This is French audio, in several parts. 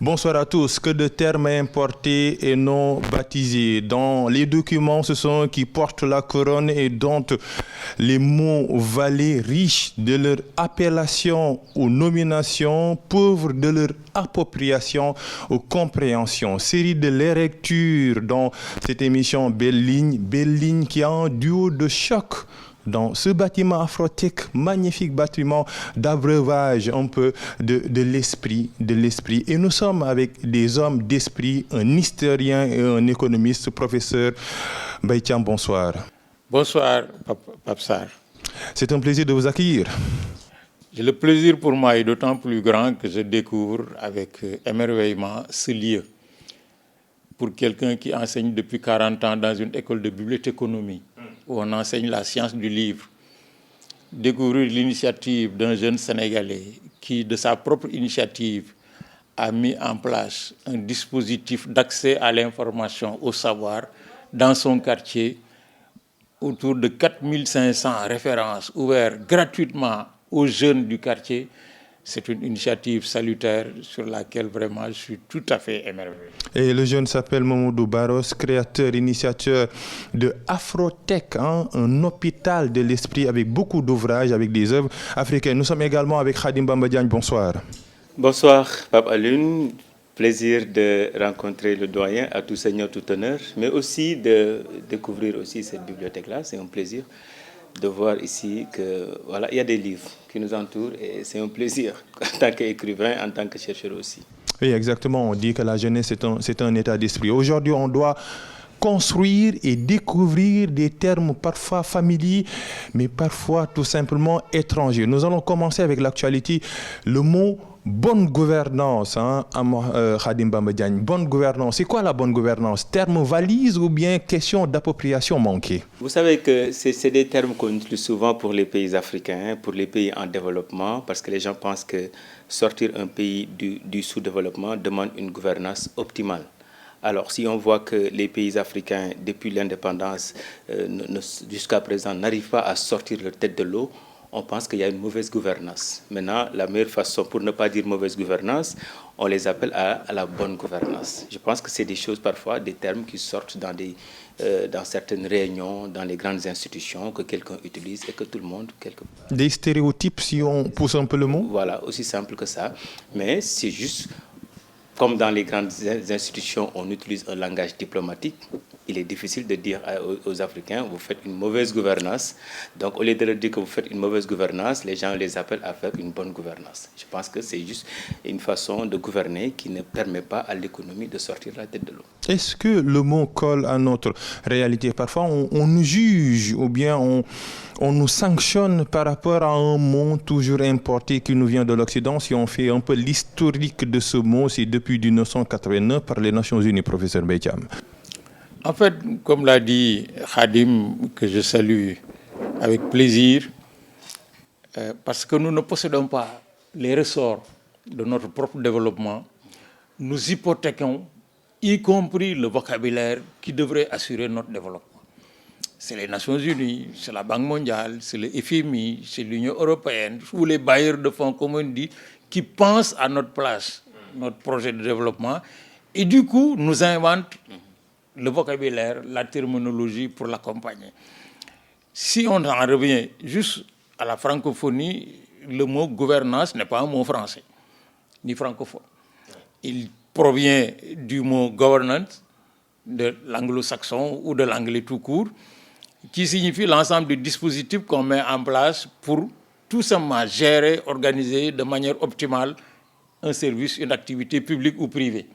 Bonsoir à tous. Que de termes importés et non baptisés. Dans les documents, ce sont qui portent la couronne et dont les mots valets riches de leur appellation ou nomination, pauvres de leur appropriation ou compréhension. Série de lectures dans cette émission Belle Ligne qui a un duo de choc dans ce bâtiment Afrotech, magnifique bâtiment d'abreuvage un peu de l'esprit. Et nous sommes avec des hommes d'esprit, un historien et un économiste, professeur Mbaye Thiam, bonsoir. Bonsoir, Pape Sarr. C'est un plaisir de vous accueillir. Le plaisir pour moi est d'autant plus grand que je découvre avec émerveillement ce lieu. Pour quelqu'un qui enseigne depuis 40 ans dans une école de bibliothéconomie, où on enseigne la science du livre, découvrir l'initiative d'un jeune Sénégalais qui, de sa propre initiative, a mis en place un dispositif d'accès à l'information, au savoir, dans son quartier, autour de 4500 références ouvertes gratuitement aux jeunes du quartier. C'est une initiative salutaire sur laquelle vraiment je suis tout à fait émerveillé. Et le jeune s'appelle Mamadou Barros, créateur, initiateur de Afrotech, un hôpital de l'esprit avec beaucoup d'ouvrages, avec des œuvres africaines. Nous sommes également avec Khadim Bamba Diagne. Bonsoir. Bonsoir, Pape Alioune. Plaisir de rencontrer le doyen à tout seigneur, tout honneur, mais aussi de découvrir aussi cette bibliothèque-là. C'est un plaisir de voir ici que voilà, il y a des livres qui nous entourent et c'est un plaisir en tant qu'écrivain, en tant que chercheur aussi. Oui, exactement. On dit que la jeunesse, c'est un état d'esprit. Aujourd'hui, on doit construire et découvrir des termes parfois familiers, mais parfois tout simplement étrangers. Nous allons commencer avec l'actualité. Le mot bonne gouvernance, Khadim Bamba Diagne. Bonne gouvernance, c'est quoi la bonne gouvernance? Terme valise ou bien question d'appropriation manquée? Vous savez que c'est des termes qu'on utilise souvent pour les pays africains, pour les pays en développement, parce que les gens pensent que sortir un pays du sous-développement demande une gouvernance optimale. Alors, si on voit que les pays africains, depuis l'indépendance, jusqu'à présent, n'arrivent pas à sortir leur tête de l'eau, on pense qu'il y a une mauvaise gouvernance. Maintenant, la meilleure façon, pour ne pas dire mauvaise gouvernance, on les appelle à la bonne gouvernance. Je pense que c'est des choses, parfois, des termes qui sortent dans certaines réunions, dans les grandes institutions, que quelqu'un utilise et que tout le monde, quelque part. Des stéréotypes, si on pousse un peu le mot? Voilà, aussi simple que ça. Mais c'est juste, comme dans les grandes institutions, on utilise un langage diplomatique. Il est difficile de dire aux Africains, vous faites une mauvaise gouvernance. Donc, au lieu de leur dire que vous faites une mauvaise gouvernance, les gens les appellent à faire une bonne gouvernance. Je pense que c'est juste une façon de gouverner qui ne permet pas à l'économie de sortir la tête de l'eau. Est-ce que le mot colle à notre réalité? Parfois, on nous juge ou bien on nous sanctionne par rapport à un mot toujours importé qui nous vient de l'Occident. Si on fait un peu l'historique de ce mot, c'est depuis 1989 par les Nations Unies, professeur Mbaye Thiam. En fait, comme l'a dit Khadim, que je salue avec plaisir, parce que nous ne possédons pas les ressorts de notre propre développement, nous hypothéquons, y compris le vocabulaire qui devrait assurer notre développement. C'est les Nations Unies, c'est la Banque mondiale, c'est le FMI, c'est l'Union européenne, ou les bailleurs de fonds, comme on dit, qui pensent à notre place, notre projet de développement, et du coup nous inventent le vocabulaire, la terminologie pour l'accompagner. Si on en revient juste à la francophonie, le mot gouvernance n'est pas un mot français, ni francophone. Il provient du mot governance, de l'anglo-saxon ou de l'anglais tout court, qui signifie l'ensemble des dispositifs qu'on met en place pour tout simplement gérer, organiser de manière optimale un service, une activité publique ou privée.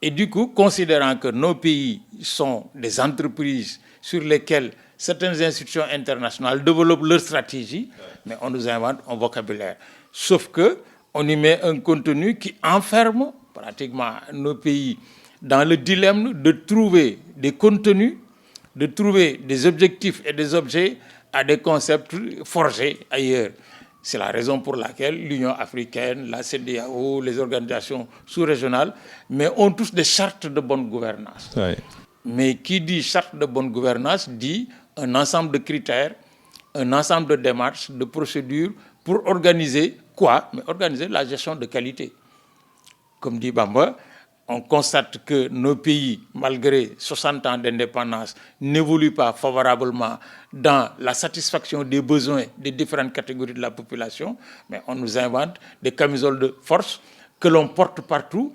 Et du coup, considérant que nos pays sont des entreprises sur lesquelles certaines institutions internationales développent leur stratégie, mais on nous invente un vocabulaire. Sauf qu'on y met un contenu qui enferme pratiquement nos pays dans le dilemme de trouver des contenus, de trouver des objectifs et des objets à des concepts forgés ailleurs. C'est la raison pour laquelle l'Union africaine, la CEDEAO, les organisations sous-régionales, mais ont tous des chartes de bonne gouvernance. Oui. Mais qui dit charte de bonne gouvernance dit un ensemble de critères, un ensemble de démarches, de procédures pour organiser quoi? Mais organiser la gestion de qualité. comme dit Bamba, on constate que nos pays, malgré 60 ans d'indépendance, n'évoluent pas favorablement dans la satisfaction des besoins des différentes catégories de la population, mais on nous invente des camisoles de force que l'on porte partout,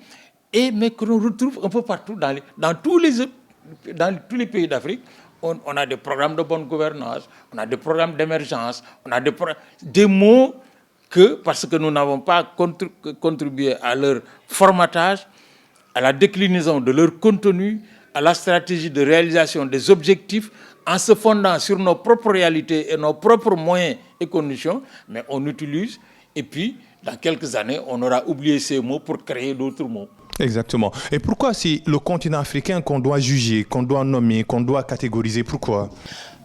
mais que l'on retrouve un peu partout dans tous les pays d'Afrique. On a des programmes de bonne gouvernance, on a des programmes d'émergence, on a des mots que, parce que nous n'avons pas contribué à leur formatage, à la déclinaison de leur contenu, à la stratégie de réalisation des objectifs, en se fondant sur nos propres réalités et nos propres moyens et conditions, mais on utilise, et puis, dans quelques années, on aura oublié ces mots pour créer d'autres mots. Exactement. Et pourquoi c'est le continent africain qu'on doit juger, qu'on doit nommer, qu'on doit catégoriser? Pourquoi?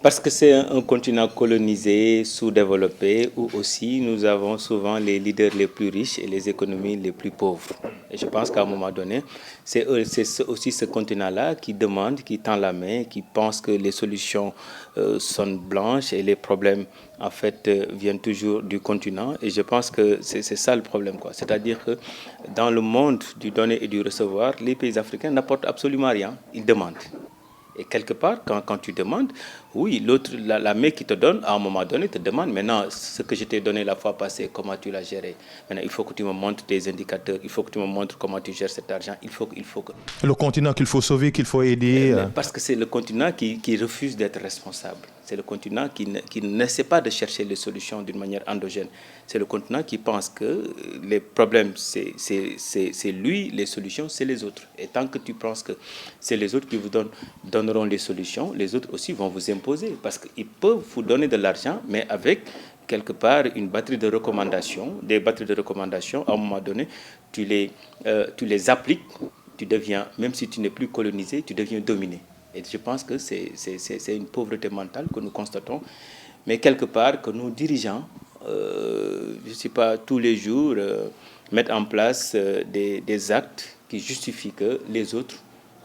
Parce que c'est un continent colonisé, sous-développé, où aussi nous avons souvent les leaders les plus riches et les économies les plus pauvres. Et je pense qu'à un moment donné, c'est aussi ce continent-là qui demande, qui tend la main, qui pense que les solutions sont blanches et les problèmes, en fait, viennent toujours du continent. Et je pense que c'est ça le problème, quoi. C'est-à-dire que dans le monde du donner et du recevoir, les pays africains n'apportent absolument rien. Ils demandent. Et quelque part, quand tu demandes, oui, l'autre, la main qui te donne, à un moment donné, te demande, maintenant, ce que je t'ai donné la fois passée, comment tu l'as géré? Maintenant, il faut que tu me montres des indicateurs, il faut que tu me montres comment tu gères cet argent, il faut que... Le continent qu'il faut sauver, qu'il faut aider. Parce que c'est le continent qui refuse d'être responsable. C'est le continent qui n'essaie pas de chercher les solutions d'une manière endogène. C'est le continent qui pense que les problèmes, c'est lui, les solutions, c'est les autres. Et tant que tu penses que c'est les autres qui vous donneront les solutions, les autres aussi vont vous imposer. Parce qu'ils peuvent vous donner de l'argent, mais avec quelque part une batterie de recommandations. Des batteries de recommandations, à un moment donné, tu les appliques, tu deviens, même si tu n'es plus colonisé, tu deviens dominé. Et je pense que c'est une pauvreté mentale que nous constatons, mais quelque part que nos dirigeants, je ne sais pas, tous les jours, mettent en place des actes qui justifient que les autres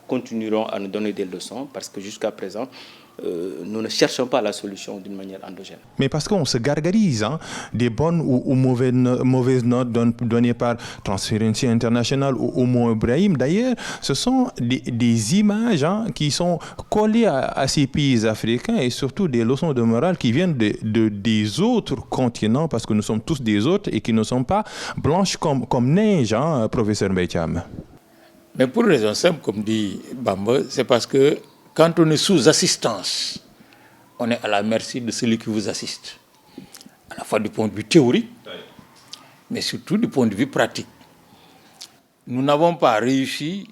continueront à nous donner des leçons, parce que jusqu'à présent, nous ne cherchons pas la solution d'une manière endogène. Mais parce qu'on se gargarise, hein, des bonnes ou mauvaises notes données par Transparency International ou Mo Ibrahim. D'ailleurs, ce sont des images, hein, qui sont collées à ces pays africains, et surtout des leçons de morale qui viennent des autres continents, parce que nous sommes tous des autres et qui ne sont pas blanches comme neige, hein, professeur Mbaye Thiam. Mais pour une raison simple, comme dit Bamba, c'est parce que quand on est sous assistance, on est à la merci de celui qui vous assiste. À la fois du point de vue théorique, mais surtout du point de vue pratique. Nous n'avons pas réussi,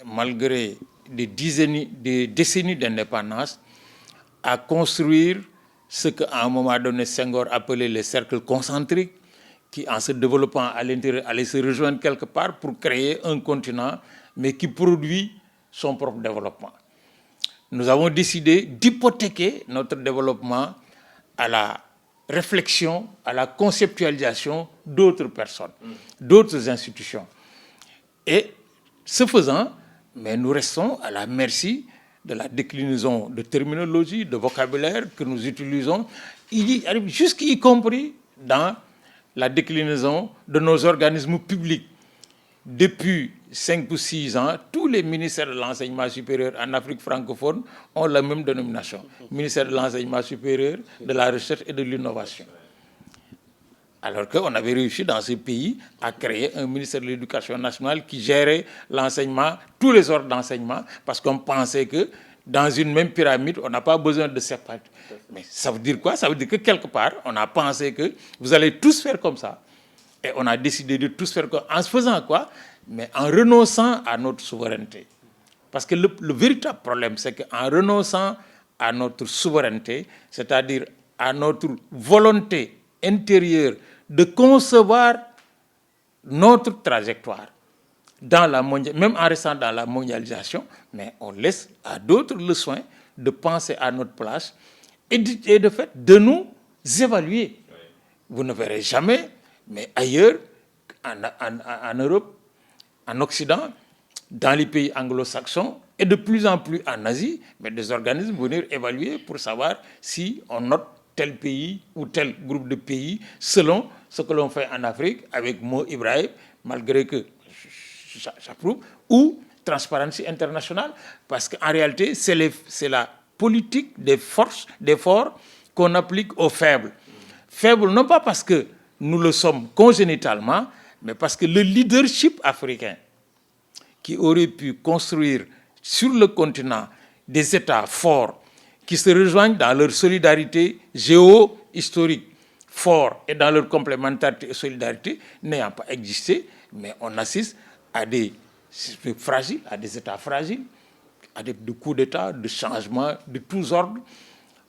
malgré des décennies d'indépendance, à construire ce qu'à un moment donné Senghor appelait les cercles concentriques, qui en se développant à l'intérieur allaient se rejoindre quelque part pour créer un continent, mais qui produit son propre développement. Nous avons décidé d'hypothéquer notre développement à la réflexion, à la conceptualisation d'autres personnes, d'autres institutions. Et ce faisant, mais nous restons à la merci de la déclinaison de terminologie, de vocabulaire que nous utilisons, jusqu'y compris dans la déclinaison de nos organismes publics. Depuis 5 ou 6 ans, tous les ministères de l'enseignement supérieur en Afrique francophone ont la même dénomination. Ministère de l'enseignement supérieur, de la recherche et de l'innovation. Alors qu'on avait réussi dans ce pays à créer un ministère de l'Éducation nationale qui gérait l'enseignement, tous les ordres d'enseignement, parce qu'on pensait que dans une même pyramide, on n'a pas besoin de séparer. Mais ça veut dire quoi? Ça veut dire que quelque part, on a pensé que vous allez tous faire comme ça. Et on a décidé de tous faire comme ça. En se faisant quoi? Mais en renonçant à notre souveraineté. Parce que le véritable problème, c'est qu'en renonçant à notre souveraineté, c'est-à-dire à notre volonté intérieure de concevoir notre trajectoire, même en restant dans la mondialisation, mais on laisse à d'autres le soin de penser à notre place et de fait de nous évaluer. Vous ne verrez jamais, mais ailleurs, en Europe, en Occident, dans les pays anglo-saxons et de plus en plus en Asie, mais des organismes venir évaluer pour savoir si on note tel pays ou tel groupe de pays selon ce que l'on fait en Afrique avec Mo Ibrahim, malgré que j'approuve, ou Transparency International, parce qu'en réalité, c'est la politique d'effort qu'on applique aux faibles. Faibles non pas parce que nous le sommes congénitalement, mais parce que le leadership africain, qui aurait pu construire sur le continent des États forts, qui se rejoignent dans leur solidarité géo-historique forte et dans leur complémentarité et solidarité, n'ayant pas existé, mais on assiste à des fragiles, à des États fragiles, à des coups d'État, de changements de tous ordres,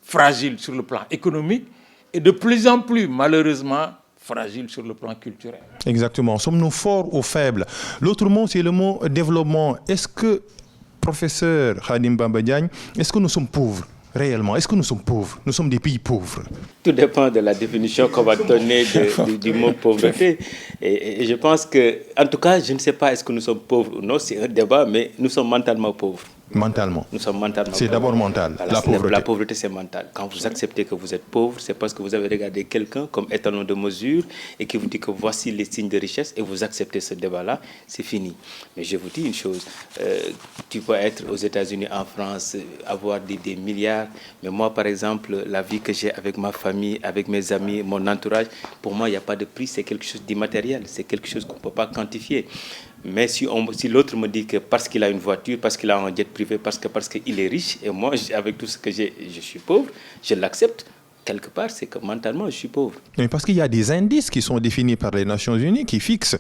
fragiles sur le plan économique et de plus en plus, malheureusement, fragiles sur le plan culturel. Exactement. Sommes-nous forts ou faibles? L'autre mot, c'est le mot développement. Est-ce que, professeur Khadim Bamba Diagne, est-ce que nous sommes pauvres? Réellement, est-ce que nous sommes pauvres? Nous sommes des pays pauvres. Tout dépend de la définition qu'on va donner du mot pauvreté. Et je pense que, en tout cas, je ne sais pas est-ce que nous sommes pauvres ou non, c'est un débat, mais nous sommes mentalement pauvres. Mentalement. Nous sommes mentalement c'est pauvres. d'abord mental, voilà, la pauvreté. La pauvreté, c'est mental. Quand vous acceptez que vous êtes pauvre, c'est parce que vous avez regardé quelqu'un comme étalon de mesure et qui vous dit que voici les signes de richesse et vous acceptez ce débat-là, c'est fini. Mais je vous dis une chose, tu peux être aux États-Unis, en France, avoir des milliards, mais moi, par exemple, la vie que j'ai avec ma famille, avec mes amis, mon entourage, pour moi, il n'y a pas de prix, c'est quelque chose d'immatériel, c'est quelque chose qu'on ne peut pas quantifier. Mais si l'autre me dit que parce qu'il a une voiture, parce qu'il a un jet privé, parce qu'il est riche, et moi, avec tout ce que j'ai, je suis pauvre, je l'accepte. Quelque part, c'est que mentalement, je suis pauvre. Mais parce qu'il y a des indices qui sont définis par les Nations Unies qui fixent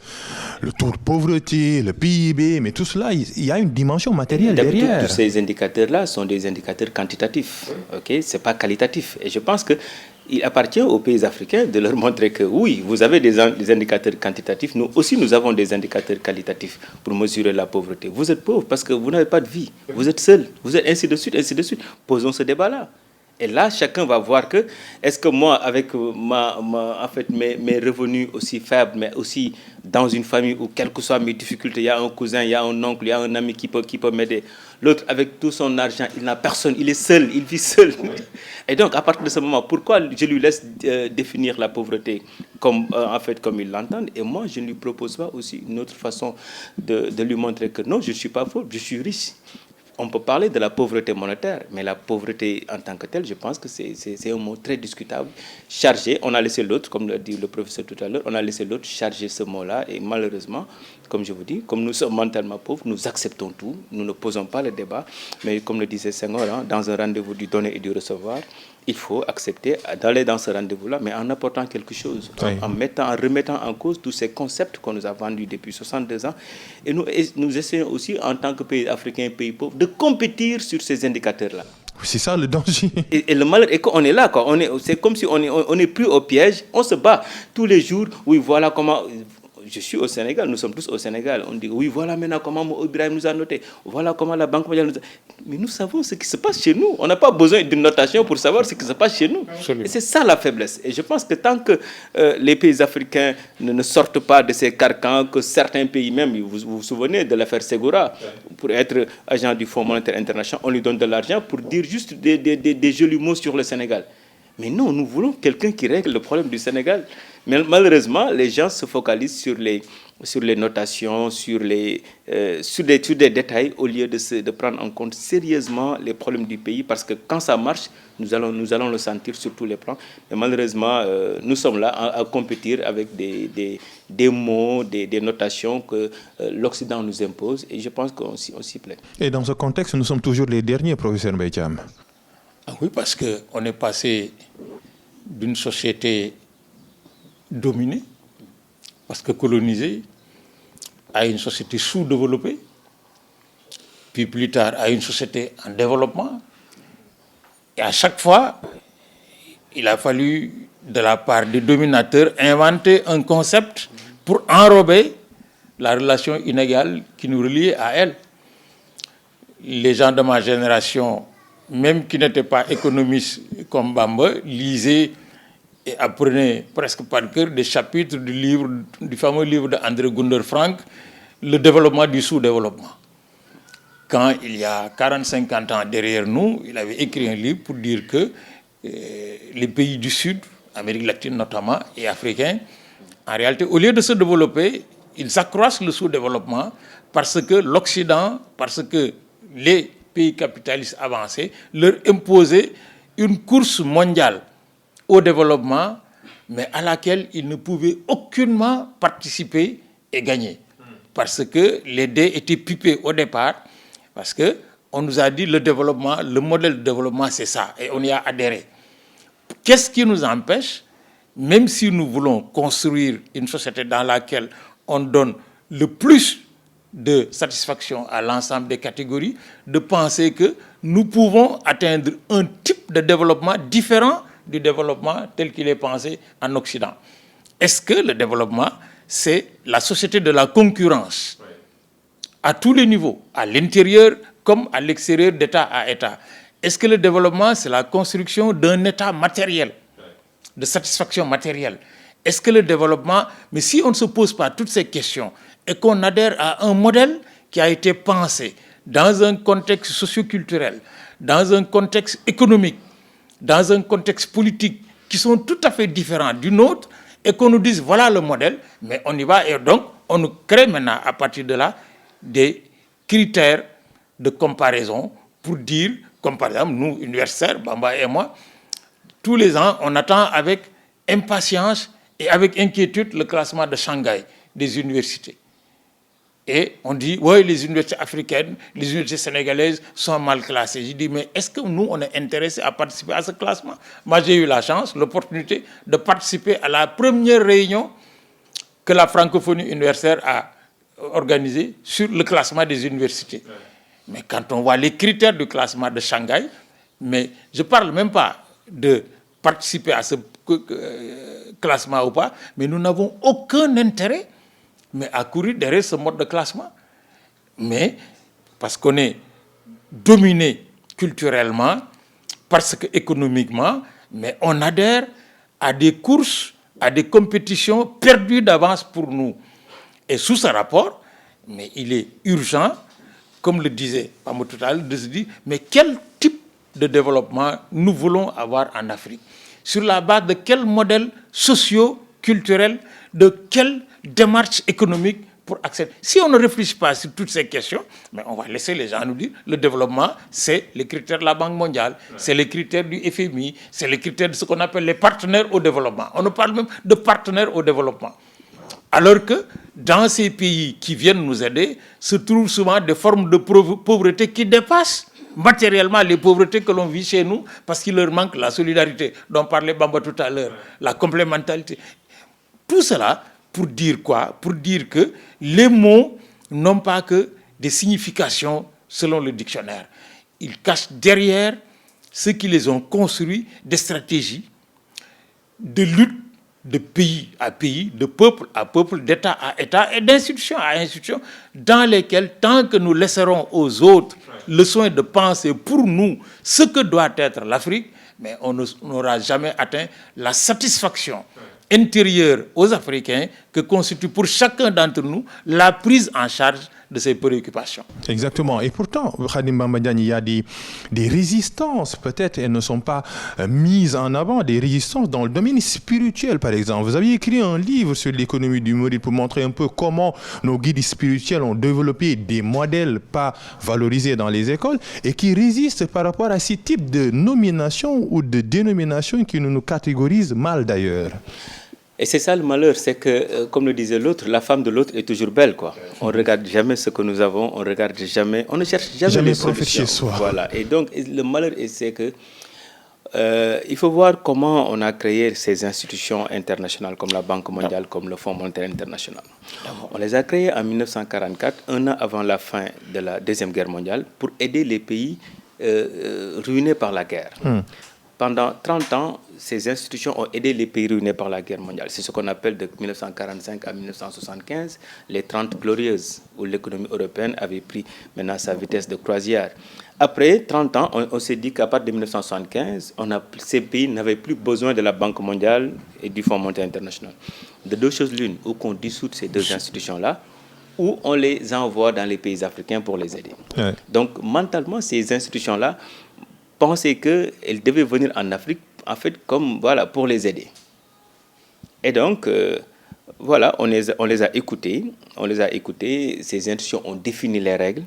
le taux de pauvreté, le PIB, mais tout cela, il y a une dimension matérielle derrière. Tous ces indicateurs-là sont des indicateurs quantitatifs, ok? Ce n'est pas qualitatif. Et je pense qu'il appartient aux pays africains de leur montrer que oui, vous avez des indicateurs quantitatifs, nous aussi nous avons des indicateurs qualitatifs pour mesurer la pauvreté. Vous êtes pauvre parce que vous n'avez pas de vie, vous êtes seul, vous êtes ainsi de suite, ainsi de suite. Posons ce débat-là. Et là, chacun va voir que, est-ce que moi, avec mes revenus aussi faibles, mais aussi dans une famille où, quelles que soient mes difficultés, il y a un cousin, il y a un oncle, il y a un ami qui peut m'aider. L'autre, avec tout son argent, il n'a personne, il est seul, il vit seul. Et donc, à partir de ce moment, pourquoi je lui laisse définir la pauvreté comme il l'entend? Et moi, je ne lui propose pas aussi une autre façon de lui montrer que non, je ne suis pas pauvre, je suis riche. On peut parler de la pauvreté monétaire, mais la pauvreté en tant que telle, je pense que c'est un mot très discutable, chargé. On a laissé l'autre, comme l'a dit le professeur tout à l'heure, on a laissé l'autre charger ce mot-là. Et malheureusement, comme je vous dis, comme nous sommes mentalement pauvres, nous acceptons tout, nous ne posons pas le débat. Mais comme le disait Senghor, dans un rendez-vous du donner et du recevoir, il faut accepter d'aller dans ce rendez-vous-là, mais en apportant quelque chose, oui. en remettant en cause tous ces concepts qu'on nous a vendus depuis 62 ans. Et nous essayons aussi, en tant que pays africain, pays pauvre, de compétir sur ces indicateurs-là. C'est ça le danger. Et le malheur est qu'on est là, quoi. C'est comme si on est pris au piège, on se bat tous les jours. Oui, voilà comment... Je suis au Sénégal, nous sommes tous au Sénégal. On dit, oui, voilà maintenant comment Ibrahim nous a noté. Voilà comment la Banque mondiale nous a... Mais nous savons ce qui se passe chez nous. On n'a pas besoin d'une notation pour savoir ce qui se passe chez nous. Absolument. Et c'est ça la faiblesse. Et je pense que tant que les pays africains ne sortent pas de ces carcans, que certains pays même, vous vous souvenez de l'affaire Segura, pour être agent du Fonds monétaire international, on lui donne de l'argent pour dire juste des jolis mots sur le Sénégal. Mais non, nous voulons quelqu'un qui règle le problème du Sénégal. Mais malheureusement, les gens se focalisent sur les notations, sur des détails, au lieu de prendre en compte sérieusement les problèmes du pays. Parce que quand ça marche, nous allons le sentir sur tous les plans. Mais malheureusement, nous sommes là à compétir avec des mots, des notations que l'Occident nous impose. Et je pense qu'on s'y plaît. Et dans ce contexte, nous sommes toujours les derniers, professeur Mbaye-Thiam. Ah oui, parce qu'on est passé d'une société dominée, parce que colonisée, à une société sous-développée, puis plus tard à une société en développement. Et à chaque fois, il a fallu, de la part des dominateurs, inventer un concept pour enrober la relation inégale qui nous reliait à elle. Les gens de ma génération, même qui n'étaient pas économistes comme Bamba, lisaient et apprenaient presque par cœur des chapitres du fameux livre d'André Gunder Frank, Le développement du sous-développement. Quand il y a 40-50 ans derrière nous, il avait écrit un livre pour dire que les pays du Sud, Amérique latine notamment, et africains, en réalité, au lieu de se développer, ils accroissent le sous-développement parce que l'Occident, parce que les pays capitalistes avancés leur imposaient une course mondiale au développement, mais à laquelle ils ne pouvaient aucunement participer et gagner. Parce que les dés étaient pipés au départ, parce qu'on nous a dit le développement, le modèle de développement, c'est ça, et on y a adhéré. Qu'est-ce qui nous empêche, même si nous voulons construire une société dans laquelle on donne le plus de satisfaction à l'ensemble des catégories, de penser que nous pouvons atteindre un type de développement différent du développement tel qu'il est pensé en Occident. Est-ce que le développement, c'est la société de la concurrence à tous les niveaux, à l'intérieur comme à l'extérieur, d'État à État? Est-ce que le développement, c'est la construction d'un État matériel, de satisfaction matérielle? Est-ce que le développement, mais si on ne se pose pas toutes ces questions et qu'on adhère à un modèle qui a été pensé dans un contexte socio-culturel, dans un contexte économique, dans un contexte politique, qui sont tout à fait différents du nôtre, et qu'on nous dise voilà le modèle, mais on y va, et donc on nous crée maintenant à partir de là des critères de comparaison pour dire, comme par exemple nous, universitaires, Bamba et moi, tous les ans, on attend avec impatience et avec inquiétude le classement de Shanghai des universités. Et on dit, oui, les universités africaines, les universités sénégalaises sont mal classées. Je dis, mais est-ce que nous, on est intéressés à participer à ce classement? Moi, j'ai eu la chance, l'opportunité de participer à la première réunion que la francophonie universitaire a organisée sur le classement des universités. Mais quand on voit les critères du classement de Shanghai, mais je ne parle même pas de participer à ce classement ou pas, mais nous n'avons aucun intérêt à courir derrière ce mode de classement. Mais parce qu'on est dominé culturellement, parce que économiquement, mais on adhère à des courses, à des compétitions perdues d'avance pour nous. Et sous ce rapport, mais il est urgent, comme le disait Pamo tout à l'heure, de se dire, mais quel type de développement nous voulons avoir en Afrique? Sur la base de quel modèle socio-culturel, de quelle démarche économique pour accéder? Si on ne réfléchit pas sur toutes ces questions, mais on va laisser les gens nous dire le développement, c'est les critères de la Banque mondiale, c'est les critères du FMI, c'est les critères de ce qu'on appelle les partenaires au développement. On ne parle même de partenaires au développement. Alors que dans ces pays qui viennent nous aider, se trouvent souvent des formes de pauvreté qui dépassent matériellement les pauvretés que l'on vit chez nous, parce qu'il leur manque la solidarité dont parlait Bamba tout à l'heure, la complémentarité. Tout cela pour dire quoi? Pour dire que les mots n'ont pas que des significations selon le dictionnaire. Ils cachent derrière ceux qui les ont construits des stratégies de lutte de pays à pays, de peuple à peuple, d'État à État et d'institution à institution, dans lesquelles, tant que nous laisserons aux autres le soin de penser pour nous ce que doit être l'Afrique, mais on n'aura jamais atteint la satisfaction intérieure aux Africains que constitue pour chacun d'entre nous la prise en charge de ses préoccupations. Exactement. Et pourtant, Khadim Bamba Diagne, il y a des résistances, peut-être elles ne sont pas mises en avant, des résistances dans le domaine spirituel, par exemple. Vous aviez écrit un livre sur l'économie du Maurice pour montrer un peu comment nos guides spirituels ont développé des modèles pas valorisés dans les écoles et qui résistent par rapport à ces types de nominations ou de dénominations qui nous catégorisent mal d'ailleurs. Et c'est ça le malheur, c'est que, comme le disait l'autre, la femme de l'autre est toujours belle, quoi. On ne regarde jamais ce que nous avons, on regarde jamais, on ne cherche jamais les solutions. Chez soi. Voilà. Et donc, le malheur, c'est que il faut voir comment on a créé ces institutions internationales comme la Banque mondiale, comme le Fonds monétaire international. On les a créées en 1944, un an avant la fin de la Deuxième Guerre mondiale, pour aider les pays ruinés par la guerre. Pendant 30 ans, ces institutions ont aidé les pays ruinés par la guerre mondiale. C'est ce qu'on appelle de 1945 à 1975 les 30 glorieuses, où l'économie européenne avait pris maintenant sa vitesse de croisière. Après 30 ans, on s'est dit qu'à partir de 1975, ces pays n'avaient plus besoin de la Banque mondiale et du Fonds monétaire international. De deux choses l'une, ou qu'on dissoute ces deux institutions-là, ou on les envoie dans les pays africains pour les aider. Ouais. Donc, mentalement, ces institutions-là pensaient qu'elles devaient venir en Afrique, en fait, comme, voilà, pour les aider. Et donc, Voilà, on les a écoutés. Ces institutions ont défini les règles.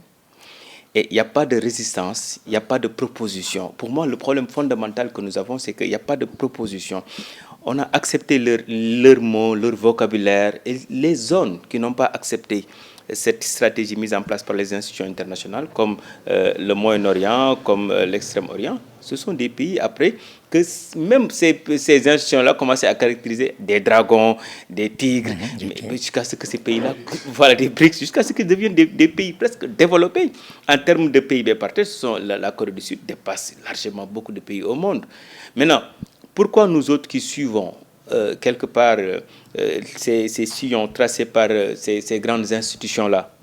Et il n'y a pas de résistance, il n'y a pas de proposition. Pour moi, le problème fondamental que nous avons, c'est qu'il n'y a pas de proposition. On a accepté leurs mots, leur vocabulaire, et les zones qui n'ont pas accepté cette stratégie mise en place par les institutions internationales, comme le Moyen-Orient, comme l'Extrême-Orient, ce sont des pays après que même ces institutions-là commencent à caractériser des dragons, des tigres, jusqu'à ce que ces pays-là, voilà, des BRICS, jusqu'à ce qu'ils deviennent des pays presque développés. En termes de PIB par tête, la Corée du Sud dépasse largement beaucoup de pays au monde. Maintenant, pourquoi nous autres qui suivons quelque part ces sillons tracés par ces grandes institutions-là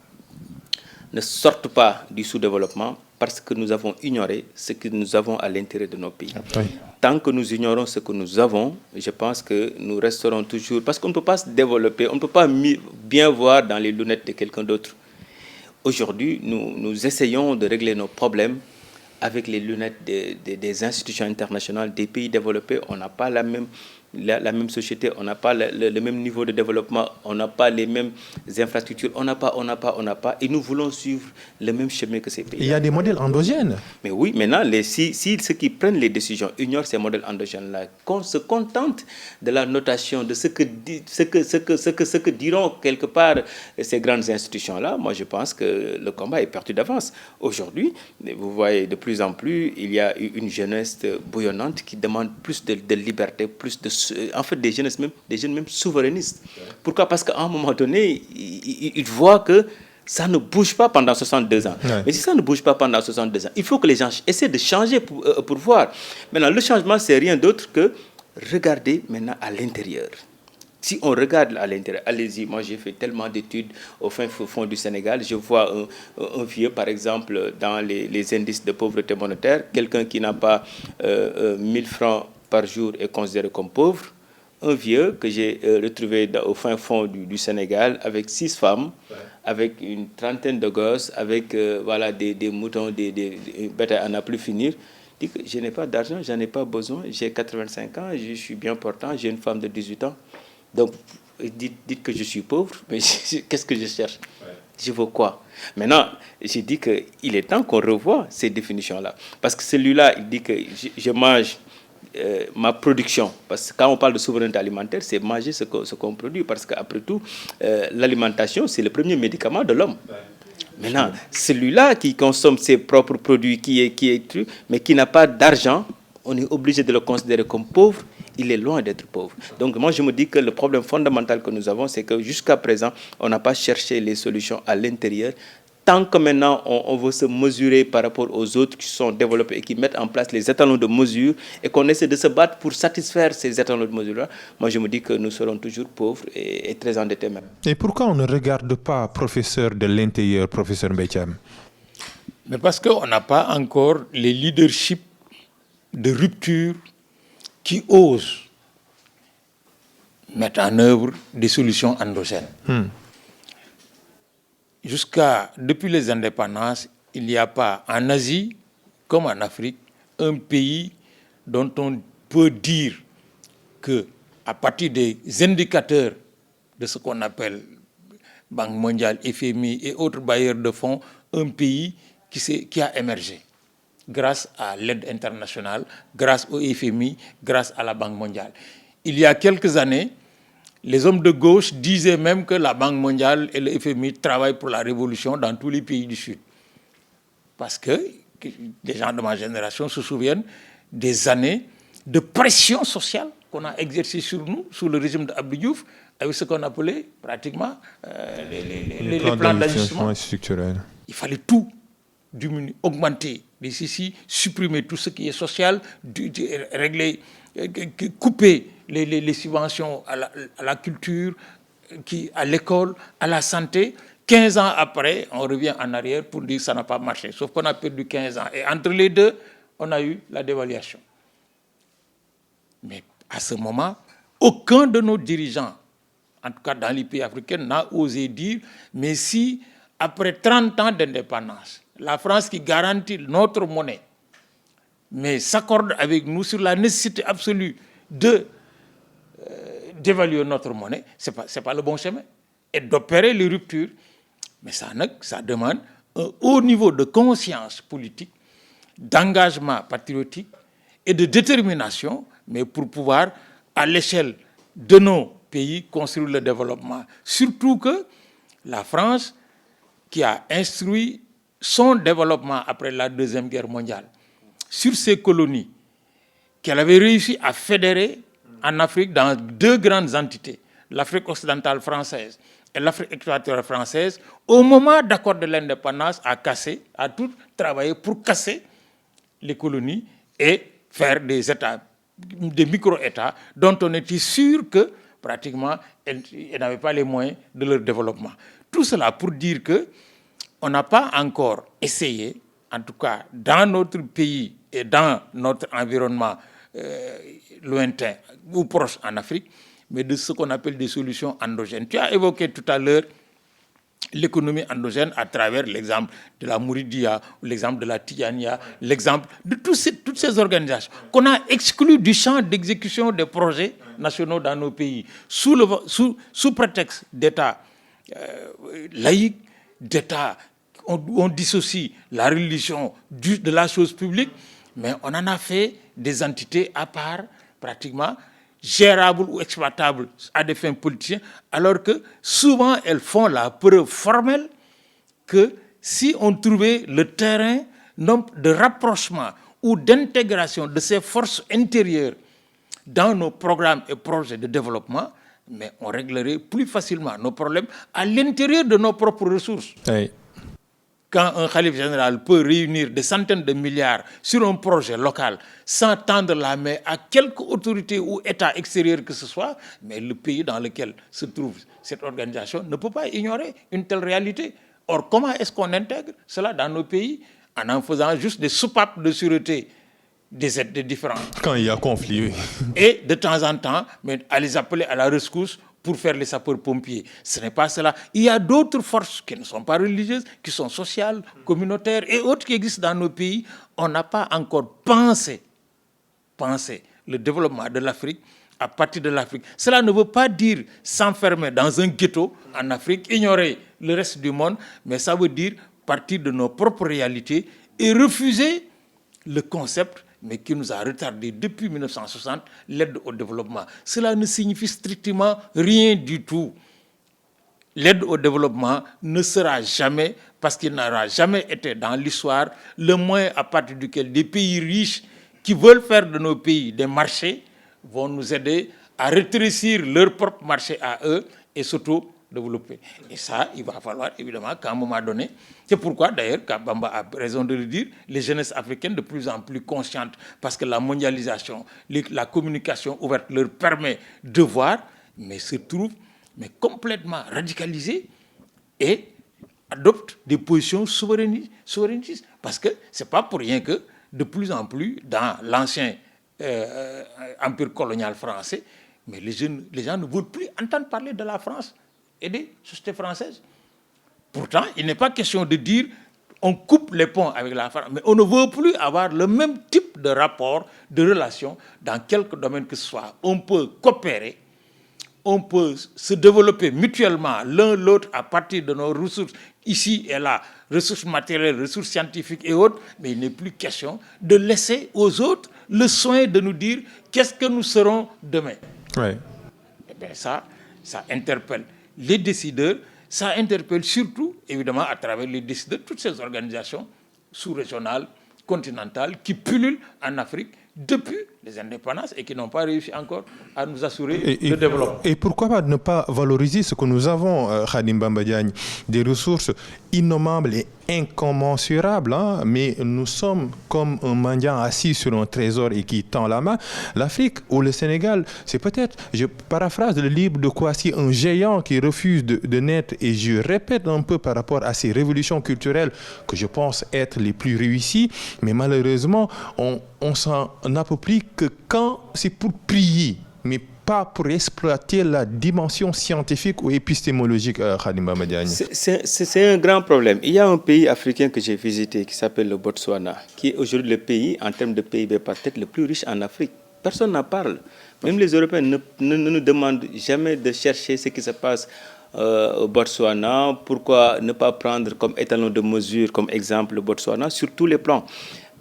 ne sortent pas du sous-développement? Parce que nous avons ignoré ce que nous avons à l'intérieur de nos pays. Oui. Tant que nous ignorons ce que nous avons, je pense que nous resterons toujours... Parce qu'on ne peut pas se développer, on ne peut pas bien voir dans les lunettes de quelqu'un d'autre. Aujourd'hui, nous essayons de régler nos problèmes avec les lunettes des institutions internationales, des pays développés. On n'a pas la même société, on n'a pas le même niveau de développement, on n'a pas les mêmes infrastructures, on n'a pas. Et nous voulons suivre le même chemin que ces pays. Il y a des modèles endogènes. Mais oui, maintenant, si ceux qui prennent les décisions ignorent ces modèles endogènes-là, qu'on se contente de la notation, de ce que diront quelque part ces grandes institutions-là, moi je pense que le combat est perdu d'avance. Aujourd'hui, vous voyez de plus en plus, il y a une jeunesse bouillonnante qui demande plus de liberté, plus de... En fait, des jeunes même souverainistes. Pourquoi? Parce qu'à un moment donné, ils voient que ça ne bouge pas pendant 62 ans. Ouais. Mais si ça ne bouge pas pendant 62 ans, il faut que les gens essaient de changer pour voir. Maintenant, le changement, c'est rien d'autre que regarder maintenant à l'intérieur. Si on regarde à l'intérieur, allez-y, moi j'ai fait tellement d'études au fin fond du Sénégal, je vois un vieux, par exemple, dans les indices de pauvreté monétaire, quelqu'un qui n'a pas 1000 francs par jour est considéré comme pauvre. Un vieux que j'ai retrouvé au fin fond du Sénégal avec 6 femmes, ouais, avec une trentaine de gosses, avec voilà, des moutons, des bêtes à n'en plus finir. Dit que je n'ai pas d'argent, j'en ai pas besoin, j'ai 85 ans, je suis bien portant, j'ai une femme de 18 ans. Donc, dites que je suis pauvre, mais qu'est-ce que je cherche? Ouais. Je veux quoi? Maintenant, j'ai dit qu'il est temps qu'on revoie ces définitions-là. Parce que celui-là, il dit que je mange ma production. Parce que quand on parle de souveraineté alimentaire, c'est manger ce qu'on produit. Parce qu'après tout, l'alimentation, c'est le premier médicament de l'homme. Ouais. Maintenant, celui-là qui consomme ses propres produits, mais qui n'a pas d'argent, on est obligé de le considérer comme pauvre. Il est loin d'être pauvre. Donc moi, je me dis que le problème fondamental que nous avons, c'est que jusqu'à présent, on n'a pas cherché les solutions à l'intérieur. Tant que maintenant, on veut se mesurer par rapport aux autres qui sont développés et qui mettent en place les étalons de mesure et qu'on essaie de se battre pour satisfaire ces étalons de mesure-là, moi, je me dis que nous serons toujours pauvres et très endettés même. Et pourquoi on ne regarde pas professeur de l'intérieur, professeur Mbaye Thiam? Mais parce qu'on n'a pas encore les leaderships de rupture qui osent mettre en œuvre des solutions endogènes. Depuis les indépendances, il n'y a pas en Asie comme en Afrique un pays dont on peut dire que, à partir des indicateurs de ce qu'on appelle Banque mondiale, FMI et autres bailleurs de fonds, un pays qui a émergé grâce à l'aide internationale, grâce au FMI, grâce à la Banque mondiale. Il y a quelques années, les hommes de gauche disaient même que la Banque mondiale et le FMI travaillent pour la révolution dans tous les pays du Sud. Parce que les gens de ma génération se souviennent des années de pression sociale qu'on a exercée sur nous, sous le régime d'Abdou Diouf, avec ce qu'on appelait pratiquement les plans d'ajustement structurel. Il fallait tout diminuer, augmenter les ceci, supprimer tout ce qui est social, régler, couper les subventions à la culture, à l'école, à la santé. 15 ans après, on revient en arrière pour dire que ça n'a pas marché. Sauf qu'on a perdu 15 ans. Et entre les deux, on a eu la dévaluation. Mais à ce moment, aucun de nos dirigeants, en tout cas dans les pays africains, n'a osé dire, mais si, après 30 ans d'indépendance, la France qui garantit notre monnaie, mais s'accorde avec nous sur la nécessité absolue d'évaluer notre monnaie, ce n'est pas le bon chemin. Et d'opérer les ruptures. Mais ça demande un haut niveau de conscience politique, d'engagement patriotique et de détermination, mais pour pouvoir, à l'échelle de nos pays, construire le développement. Surtout que la France, qui a instruit son développement après la Deuxième Guerre mondiale, sur ses colonies, qu'elle avait réussi à fédérer en Afrique dans 2 grandes entités, l'Afrique occidentale française et l'Afrique équatoriale française, au moment d'accord de l'indépendance, a tout travaillé pour casser les colonies et faire des États, des micro-États dont on était sûr que pratiquement elles n'avaient pas les moyens de leur développement. Tout cela pour dire qu'on n'a pas encore essayé, en tout cas dans notre pays et dans notre environnement lointain ou proche en Afrique, mais de ce qu'on appelle des solutions endogènes. Tu as évoqué tout à l'heure l'économie endogène à travers l'exemple de la Mouridia, l'exemple de la Tijania, l'exemple de toutes ces organisations qu'on a exclues du champ d'exécution des projets nationaux dans nos pays, sous prétexte d'État laïque, d'État où on dissocie la religion de la chose publique, mais on en a fait des entités à part, pratiquement, gérables ou exploitables à des fins politiciennes, alors que souvent elles font la preuve formelle que si on trouvait le terrain de rapprochement ou d'intégration de ces forces intérieures dans nos programmes et projets de développement, mais on réglerait plus facilement nos problèmes à l'intérieur de nos propres ressources. Oui. Quand un khalife général peut réunir des centaines de milliards sur un projet local sans tendre la main à quelque autorité ou État extérieur que ce soit, mais le pays dans lequel se trouve cette organisation ne peut pas ignorer une telle réalité. Or, comment est-ce qu'on intègre cela dans nos pays en faisant juste des soupapes de sûreté des différents. Quand il y a conflit, oui. Et de temps en temps, mais à les appeler à la rescousse pour faire les sapeurs-pompiers. Ce n'est pas cela. Il y a d'autres forces qui ne sont pas religieuses, qui sont sociales, communautaires et autres qui existent dans nos pays. On n'a pas encore pensé le développement de l'Afrique à partir de l'Afrique. Cela ne veut pas dire s'enfermer dans un ghetto en Afrique, ignorer le reste du monde, mais ça veut dire partir de nos propres réalités et refuser le concept, mais qui nous a retardé depuis 1960, l'aide au développement. Cela ne signifie strictement rien du tout. L'aide au développement ne sera jamais, parce qu'il n'aura jamais été dans l'histoire, le moyen à partir duquel des pays riches qui veulent faire de nos pays des marchés vont nous aider à rétrécir leur propre marché à eux et surtout développer. Et ça, il va falloir évidemment qu'à un moment donné, c'est pourquoi d'ailleurs, Bamba a raison de le dire, les jeunesses africaines de plus en plus conscientes, parce que la mondialisation, la communication ouverte leur permet de voir, mais se trouvent complètement radicalisées et adoptent des positions souverainistes. Parce que ce n'est pas pour rien que de plus en plus, dans l'ancien empire colonial français, mais les gens ne veulent plus entendre parler de la France et des sociétés françaises. Pourtant, il n'est pas question de dire on coupe les ponts avec la France, mais on ne veut plus avoir le même type de rapport, de relation dans quelque domaine que ce soit. On peut coopérer, on peut se développer mutuellement l'un l'autre à partir de nos ressources ici et là, ressources matérielles, ressources scientifiques et autres, mais il n'est plus question de laisser aux autres le soin de nous dire qu'est-ce que nous serons demain. Ouais. Et bien ça interpelle les décideurs, ça interpelle surtout, évidemment, à travers les décideurs, toutes ces organisations sous-régionales, continentales, qui pullulent en Afrique depuis les indépendances et qui n'ont pas réussi encore à nous assurer le développement. Et pourquoi ne pas valoriser ce que nous avons, Khadim Bamba Diagne, des ressources innommables et incommensurables, hein, mais nous sommes comme un mendiant assis sur un trésor et qui tend la main. L'Afrique ou le Sénégal, c'est peut-être, je paraphrase le livre de Kouassi, un géant qui refuse de naître, et je répète un peu par rapport à ces révolutions culturelles que je pense être les plus réussies, mais malheureusement, on s'en approprie que quand c'est pour prier, mais pas pour exploiter la dimension scientifique ou épistémologique, Khadim Bamba Diagne. C'est un grand problème. Il y a un pays africain que j'ai visité qui s'appelle le Botswana, qui est aujourd'hui le pays, en termes de PIB par tête, le plus riche en Afrique. Personne n'en parle. Même les Européens ne nous demandent jamais de chercher ce qui se passe au Botswana. Pourquoi ne pas prendre comme étalon de mesure, comme exemple, le Botswana sur tous les plans?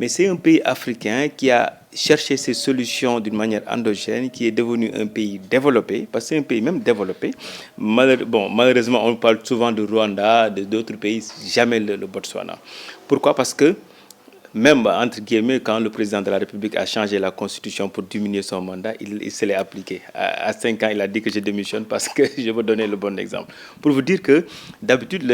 Mais c'est un pays africain qui a cherché ses solutions d'une manière endogène, qui est devenu un pays développé, parce que c'est un pays même développé. Malheureusement, on parle souvent de Rwanda, d'autres pays, jamais le Botswana. Pourquoi? Parce que même, entre guillemets, quand le président de la République a changé la constitution pour diminuer son mandat, il se l'est appliqué. À 5 ans, il a dit que je démissionne parce que je veux donner le bon exemple. Pour vous dire que, d'habitude,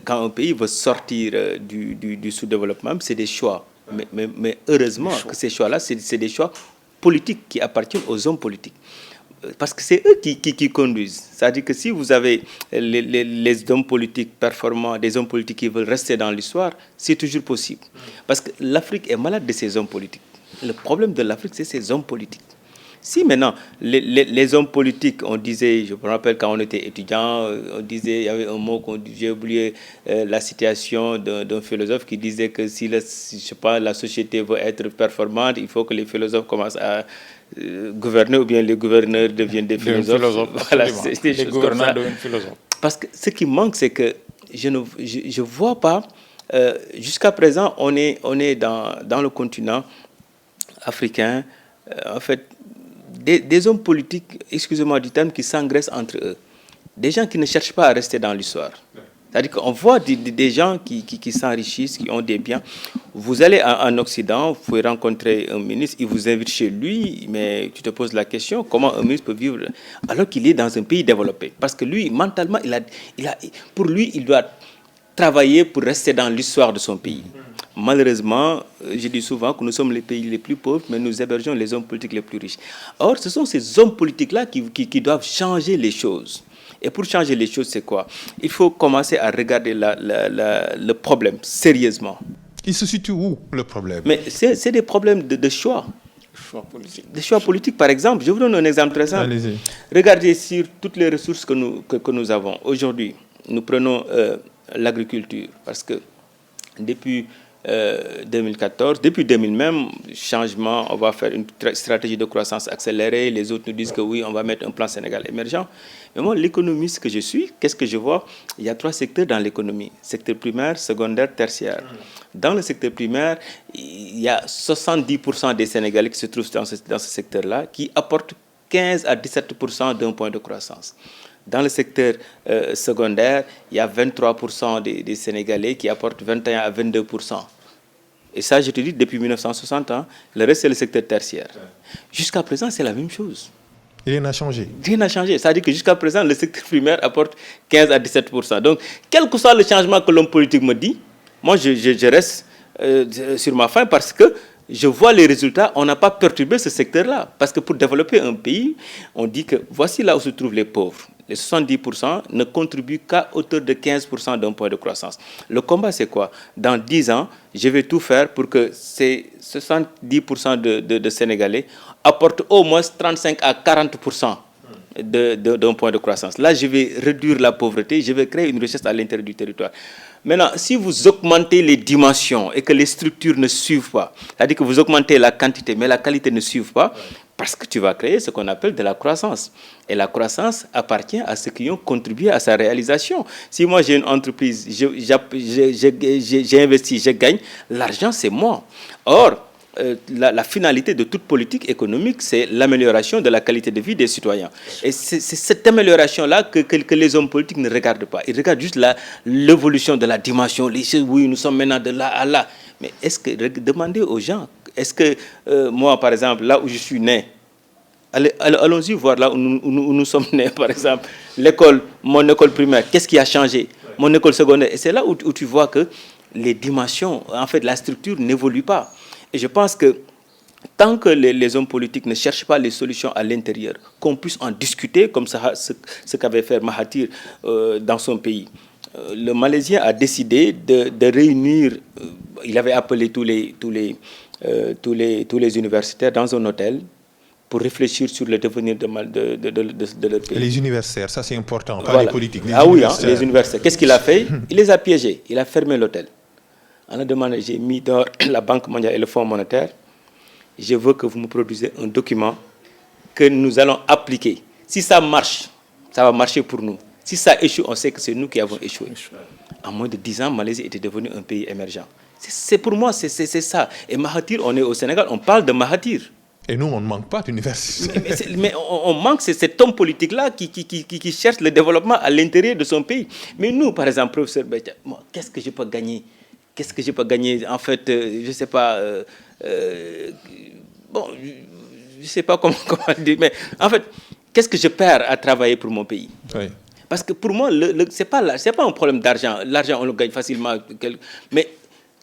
quand un pays veut sortir du sous-développement, c'est des choix. Mais heureusement que ces choix-là, c'est des choix politiques qui appartiennent aux hommes politiques. Parce que c'est eux qui conduisent. C'est-à-dire que si vous avez les hommes politiques performants, des hommes politiques qui veulent rester dans l'histoire, c'est toujours possible. Parce que l'Afrique est malade de ces hommes politiques. Le problème de l'Afrique, c'est ces hommes politiques. Si maintenant, les hommes politiques, on disait, je me rappelle quand on était étudiant, on disait, il y avait un mot j'ai oublié, la citation d'un philosophe qui disait que si la société veut être performante, il faut que les philosophes commencent à gouverner, ou bien les gouverneurs deviennent des philosophes. Voilà, les gouvernants deviennent philosophes. Parce que ce qui manque, c'est que je ne vois pas, jusqu'à présent, on est dans le continent africain, en fait, des hommes politiques, excusez-moi du terme, qui s'engraissent entre eux. Des gens qui ne cherchent pas à rester dans l'histoire. C'est-à-dire qu'on voit des gens qui s'enrichissent, qui ont des biens. Vous allez en Occident, vous pouvez rencontrer un ministre, il vous invite chez lui, mais tu te poses la question, comment un ministre peut vivre alors qu'il est dans un pays développé? Parce que lui, mentalement, pour lui, il doit travailler pour rester dans l'histoire de son pays. Malheureusement, je dis souvent que nous sommes les pays les plus pauvres, mais nous hébergeons les hommes politiques les plus riches. Or, ce sont ces hommes politiques-là qui doivent changer les choses. Et pour changer les choses, c'est quoi? Il faut commencer à regarder le problème sérieusement. Il se situe où, le problème? Mais c'est des problèmes de choix. Des choix politiques, par exemple. Je vous donne un exemple très simple. Allez-y. Regardez sur toutes les ressources que nous avons. Aujourd'hui, nous prenons l'agriculture, parce que depuis 2014, depuis 2000 même, changement, on va faire une stratégie de croissance accélérée. Les autres nous disent que oui, on va mettre un plan Sénégal émergent. Mais moi, l'économiste que je suis, qu'est-ce que je vois? Il y a 3 secteurs dans l'économie. Secteur primaire, secondaire, tertiaire. Dans le secteur primaire, il y a 70% des Sénégalais qui se trouvent dans ce secteur-là, qui apportent 15 à 17% d'un point de croissance. Dans le secteur secondaire, il y a 23% des Sénégalais qui apportent 21 à 22%. Et ça, je te dis, depuis 1960, le reste, c'est le secteur tertiaire. Jusqu'à présent, c'est la même chose. Rien n'a changé. Rien n'a changé. C'est-à-dire que jusqu'à présent, le secteur primaire apporte 15 à 17%. Donc, quel que soit le changement que l'homme politique me dit, moi, je reste sur ma faim parce que je vois les résultats. On n'a pas perturbé ce secteur-là. Parce que pour développer un pays, on dit que voici là où se trouvent les pauvres. Les 70% ne contribuent qu'à hauteur de 15% d'un point de croissance. Le combat, c'est quoi? Dans 10 ans, je vais tout faire pour que ces 70% de Sénégalais apportent au moins 35 à 40% d'un point de croissance. Là, je vais réduire la pauvreté, je vais créer une richesse à l'intérieur du territoire. Maintenant, si vous augmentez les dimensions et que les structures ne suivent pas, c'est-à-dire que vous augmentez la quantité, mais la qualité ne suit pas, parce que tu vas créer ce qu'on appelle de la croissance. Et la croissance appartient à ceux qui ont contribué à sa réalisation. Si moi j'ai une entreprise, j'ai investi, je gagne, l'argent c'est moi. Or, la finalité de toute politique économique, c'est l'amélioration de la qualité de vie des citoyens. Et c'est cette amélioration-là que les hommes politiques ne regardent pas. Ils regardent juste l'évolution de la dimension, les choses, oui, nous sommes maintenant de là à là. Mais est-ce que, demandez aux gens, est-ce que moi, par exemple, là où je suis né, allons-y voir là où nous sommes nés, par exemple, mon école primaire, qu'est-ce qui a changé? Mon école secondaire. Et c'est là où tu vois que les dimensions, en fait, la structure n'évolue pas. Et je pense que tant que les hommes politiques ne cherchent pas les solutions à l'intérieur, qu'on puisse en discuter, comme ce qu'avait fait Mahathir dans son pays. Le Malaisien a décidé de réunir, il avait appelé tous les universitaires dans un hôtel pour réfléchir sur le devenir de leur pays. Les universitaires, ça c'est important, pas les politiques. Les universitaires. Qu'est-ce qu'il a fait? Il les a piégés, il a fermé l'hôtel. On a demandé, j'ai mis dehors la Banque mondiale et le Fonds monétaire. je veux que vous me produisez un document que nous allons appliquer. Si ça marche, ça va marcher pour nous. Si ça échoue, on sait que c'est nous qui avons échoué. En moins de 10 ans, Malaisie était devenue un pays émergent. C'est pour moi, c'est ça. Et Mahathir, on est au Sénégal, on parle de Mahathir. Et nous, on ne manque pas d'université. Mais on manque, c'est cet homme politique-là qui cherche le développement à l'intérieur de son pays. Mais nous, par exemple, professeur Betia, qu'est-ce que je peux gagner? Qu'est-ce que je peux gagner? En fait, je ne sais pas... bon, je ne sais pas comment dire, mais en fait, qu'est-ce que je perds à travailler pour mon pays? Oui. Parce que pour moi, ce n'est pas un problème d'argent. L'argent, on le gagne facilement. Mais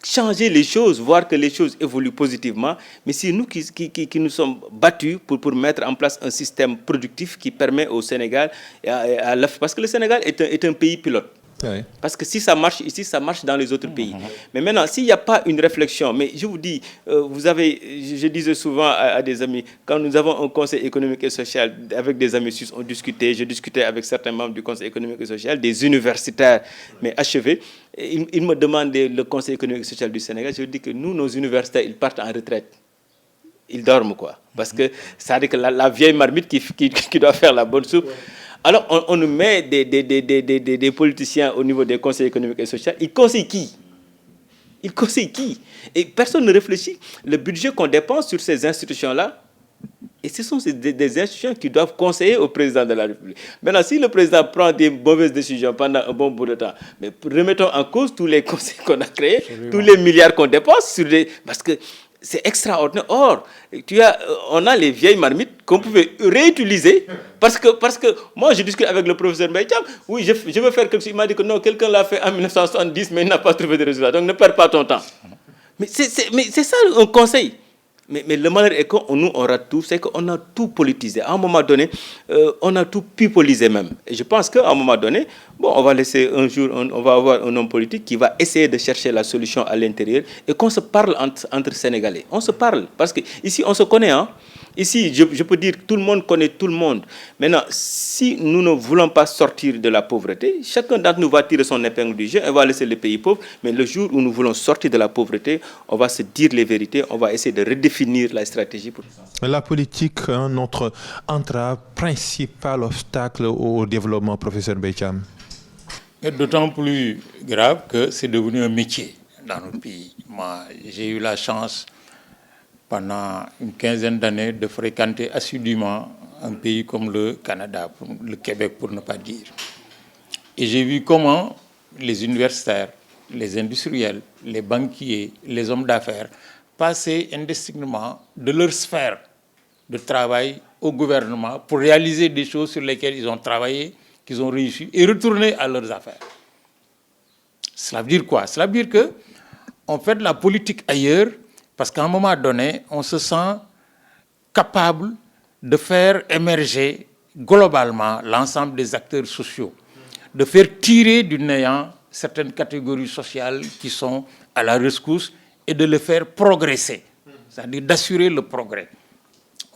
changer les choses, voir que les choses évoluent positivement. Mais c'est nous qui nous sommes battus pour mettre en place un système productif qui permet au Sénégal, parce que le Sénégal est un pays pilote. Oui. Parce que si ça marche ici, ça marche dans les autres pays. Mais maintenant, s'il n'y a pas une réflexion, mais je vous dis, je disais souvent à des amis, quand nous avons un conseil économique et social, avec des amis suisses, je discutais avec certains membres du conseil économique et social, des universitaires, mais achevés. Ils me demandaient le conseil économique et social du Sénégal. Je dis que nous, nos universitaires, ils partent en retraite. Ils dorment, quoi. Parce que ça veut dire que la vieille marmite qui doit faire la bonne soupe. Alors, on nous met des politiciens au niveau des conseils économiques et sociaux. Ils conseillent qui? Et personne ne réfléchit. Le budget qu'on dépense sur ces institutions-là, et ce sont des institutions qui doivent conseiller au président de la République. Maintenant, si le président prend des mauvaises décisions pendant un bon bout de temps, mais remettons en cause tous les conseils qu'on a créés, absolument, tous les milliards qu'on dépense, parce que c'est extraordinaire. Or, on a les vieilles marmites qu'on pouvait réutiliser parce que moi, je discute avec le professeur Mbaïtiam. Oui, je veux faire quelque chose. Il m'a dit que non, quelqu'un l'a fait en 1970, mais il n'a pas trouvé de résultat. Donc, ne perds pas ton temps. Mais c'est ça un conseil. Mais le malheur est que nous, on rate tout. C'est qu'on a tout politisé. À un moment donné, on a tout pipolisé même. Et je pense qu'à un moment donné, on va laisser un jour, on va avoir un homme politique qui va essayer de chercher la solution à l'intérieur et qu'on se parle entre Sénégalais. On se parle. Parce qu'ici, on se connaît. Hein? Ici, je peux dire que tout le monde connaît tout le monde. Maintenant, si nous ne voulons pas sortir de la pauvreté, chacun d'entre nous va tirer son épingle du jeu et va laisser le pays pauvre. Mais le jour où nous voulons sortir de la pauvreté, on va se dire les vérités, on va essayer de redéfinir la stratégie. La politique, notre principal obstacle au développement, professeur Beitiam. D'autant plus grave que c'est devenu un métier dans notre pays. Moi, j'ai eu la chance pendant une quinzaine d'années de fréquenter assidûment un pays comme le Canada, le Québec pour ne pas dire. Et j'ai vu comment les universitaires, les industriels, les banquiers, les hommes d'affaires passaient indistinguablement de leur sphère de travail au gouvernement pour réaliser des choses sur lesquelles ils ont travaillé, qu'ils ont réussi, et retourner à leurs affaires. Cela veut dire quoi? Cela veut dire qu'on fait de la politique ailleurs parce qu'à un moment donné, on se sent capable de faire émerger globalement l'ensemble des acteurs sociaux, de faire tirer du néant certaines catégories sociales qui sont à la rescousse et de les faire progresser, c'est-à-dire d'assurer le progrès.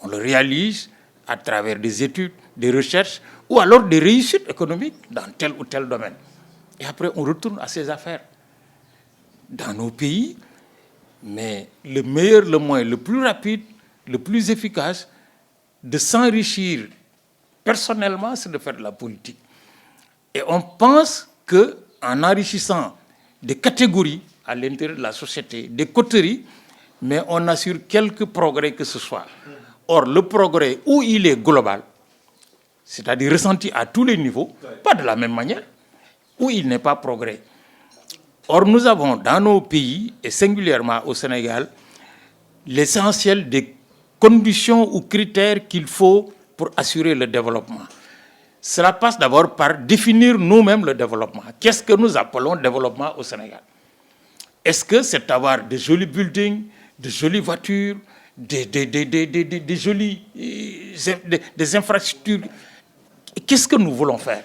On le réalise à travers des études, des recherches ou alors des réussites économiques dans tel ou tel domaine. Et après, on retourne à ses affaires. Dans nos pays, mais le meilleur, le moins, le plus rapide, le plus efficace de s'enrichir personnellement, c'est de faire de la politique. Et on pense qu'en enrichissant des catégories à l'intérieur de la société, des coteries, mais on assure quelque progrès que ce soit. Or, le progrès, où il est global, c'est-à-dire ressenti à tous les niveaux, pas de la même manière, où il n'est pas progrès. Or, nous avons dans nos pays, et singulièrement au Sénégal, l'essentiel des conditions ou critères qu'il faut pour assurer le développement. Cela passe d'abord par définir nous-mêmes le développement. Qu'est-ce que nous appelons développement au Sénégal? Est-ce que c'est avoir de jolis buildings, de jolies voitures, des infrastructures? Qu'est-ce que nous voulons faire?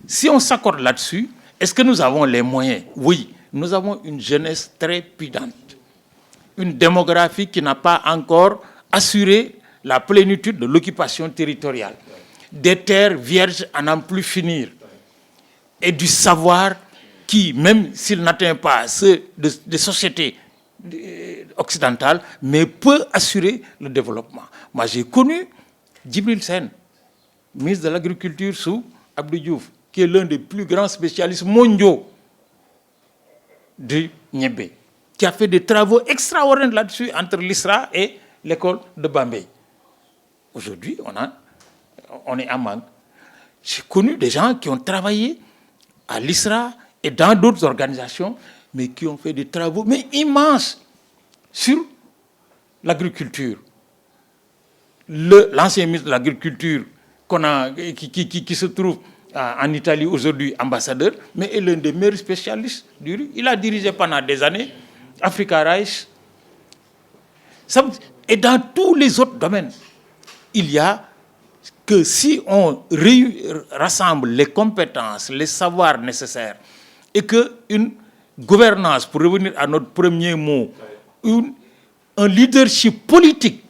Si on s'accorde là-dessus, est-ce que nous avons les moyens? Oui, nous avons une jeunesse très puissante, une démographie qui n'a pas encore assuré la plénitude de l'occupation territoriale, des terres vierges à n'en plus finir, et du savoir qui, même s'il n'atteint pas ceux des sociétés occidentale, mais peut assurer le développement. Moi, j'ai connu Djibril Sen, ministre de l'Agriculture sous Abdou Diouf, qui est l'un des plus grands spécialistes mondiaux du Niébé, qui a fait des travaux extraordinaires là-dessus entre l'ISRA et l'école de Bambey. Aujourd'hui, on est en manque. J'ai connu des gens qui ont travaillé à l'ISRA et dans d'autres organisations, mais qui ont fait des travaux immenses sur l'agriculture. L'ancien ministre de l'Agriculture qui se trouve en Italie aujourd'hui, ambassadeur, mais est l'un des meilleurs spécialistes du riz. Il a dirigé pendant des années Africa Rice. Et dans tous les autres domaines, il y a que si on rassemble les compétences, les savoirs nécessaires, et qu'une gouvernance, pour revenir à notre premier mot, un leadership politique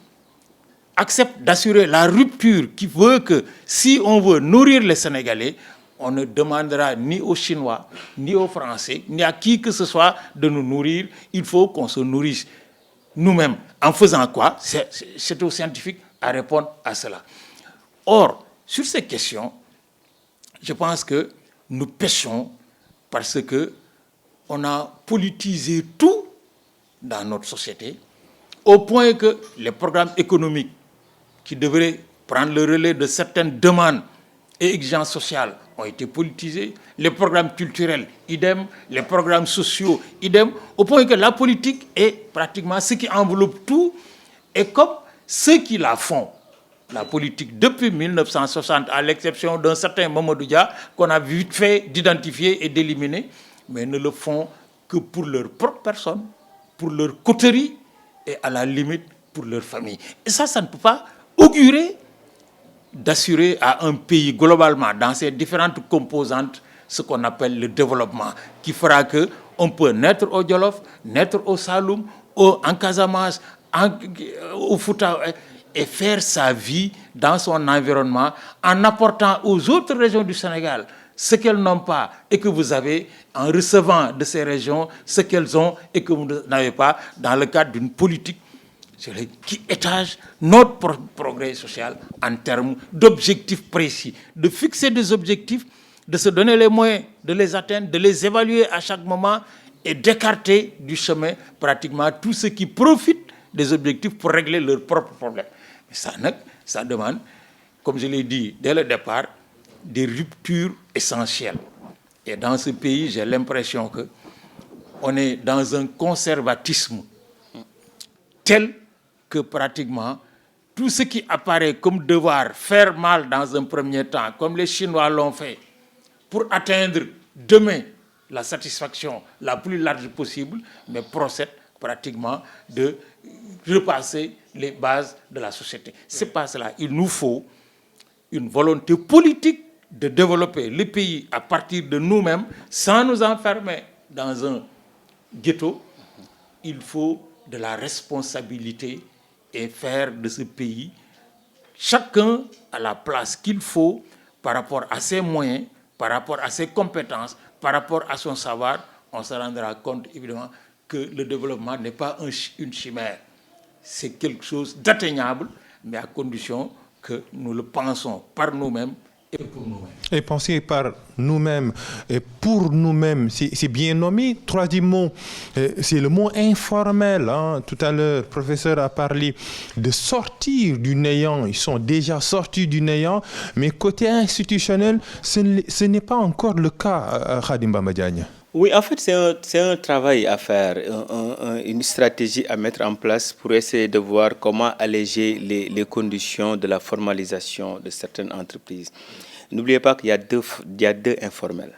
accepte d'assurer la rupture qui veut que si on veut nourrir les Sénégalais, on ne demandera ni aux Chinois, ni aux Français, ni à qui que ce soit de nous nourrir. Il faut qu'on se nourrisse nous-mêmes. En faisant quoi? C'est aux scientifiques à répondre à cela. Or, sur ces questions, je pense que nous péchons parce qu'on a politisé tout dans notre société, au point que les programmes économiques qui devraient prendre le relais de certaines demandes et exigences sociales ont été politisés, les programmes culturels, idem, les programmes sociaux, idem, au point que la politique est pratiquement ce qui enveloppe tout, et comme ceux qui la font, la politique depuis 1960, à l'exception d'un certain Mamadou Dia, qu'on a vite fait d'identifier et d'éliminer, mais ne le font que pour leur propre personne, pour leur coterie et à la limite pour leur famille. Et ça ne peut pas augurer d'assurer à un pays globalement, dans ses différentes composantes, ce qu'on appelle le développement, qui fera qu'on peut naître au Djolof, naître au Saloum, en Casamance, au Fouta, et faire sa vie dans son environnement en apportant aux autres régions du Sénégal ce qu'elles n'ont pas et que vous avez, en recevant de ces régions ce qu'elles ont et que vous n'avez pas, dans le cadre d'une politique qui étage notre progrès social en termes d'objectifs précis, de fixer des objectifs, de se donner les moyens de les atteindre, de les évaluer à chaque moment et d'écarter du chemin pratiquement tout ce qui profite des objectifs pour régler leurs propres problèmes. Mais ça demande, comme je l'ai dit dès le départ, des ruptures essentielles. Et dans ce pays, j'ai l'impression qu'on est dans un conservatisme tel que pratiquement tout ce qui apparaît comme devoir faire mal dans un premier temps, comme les Chinois l'ont fait, pour atteindre demain la satisfaction la plus large possible, mais procède pratiquement de repasser les bases de la société. C'est pas cela. Il nous faut une volonté politique de développer le pays à partir de nous-mêmes, sans nous enfermer dans un ghetto. Il faut de la responsabilité et faire de ce pays chacun à la place qu'il faut par rapport à ses moyens, par rapport à ses compétences, par rapport à son savoir. On se rendra compte évidemment que le développement n'est pas une chimère. C'est quelque chose d'atteignable, mais à condition que nous le pensons par nous-mêmes et pour nous-mêmes. Et penser par nous-mêmes et pour nous-mêmes, c'est bien nommé. Troisième mot, c'est le mot informel. Hein. Tout à l'heure, le professeur a parlé de sortir du néant. Ils sont déjà sortis du néant, mais côté institutionnel, ce n'est pas encore le cas, Khadim Bamba Diagne. Oui, en fait, c'est un travail à faire, une stratégie à mettre en place pour essayer de voir comment alléger les conditions de la formalisation de certaines entreprises. N'oubliez pas qu'il y a deux informels.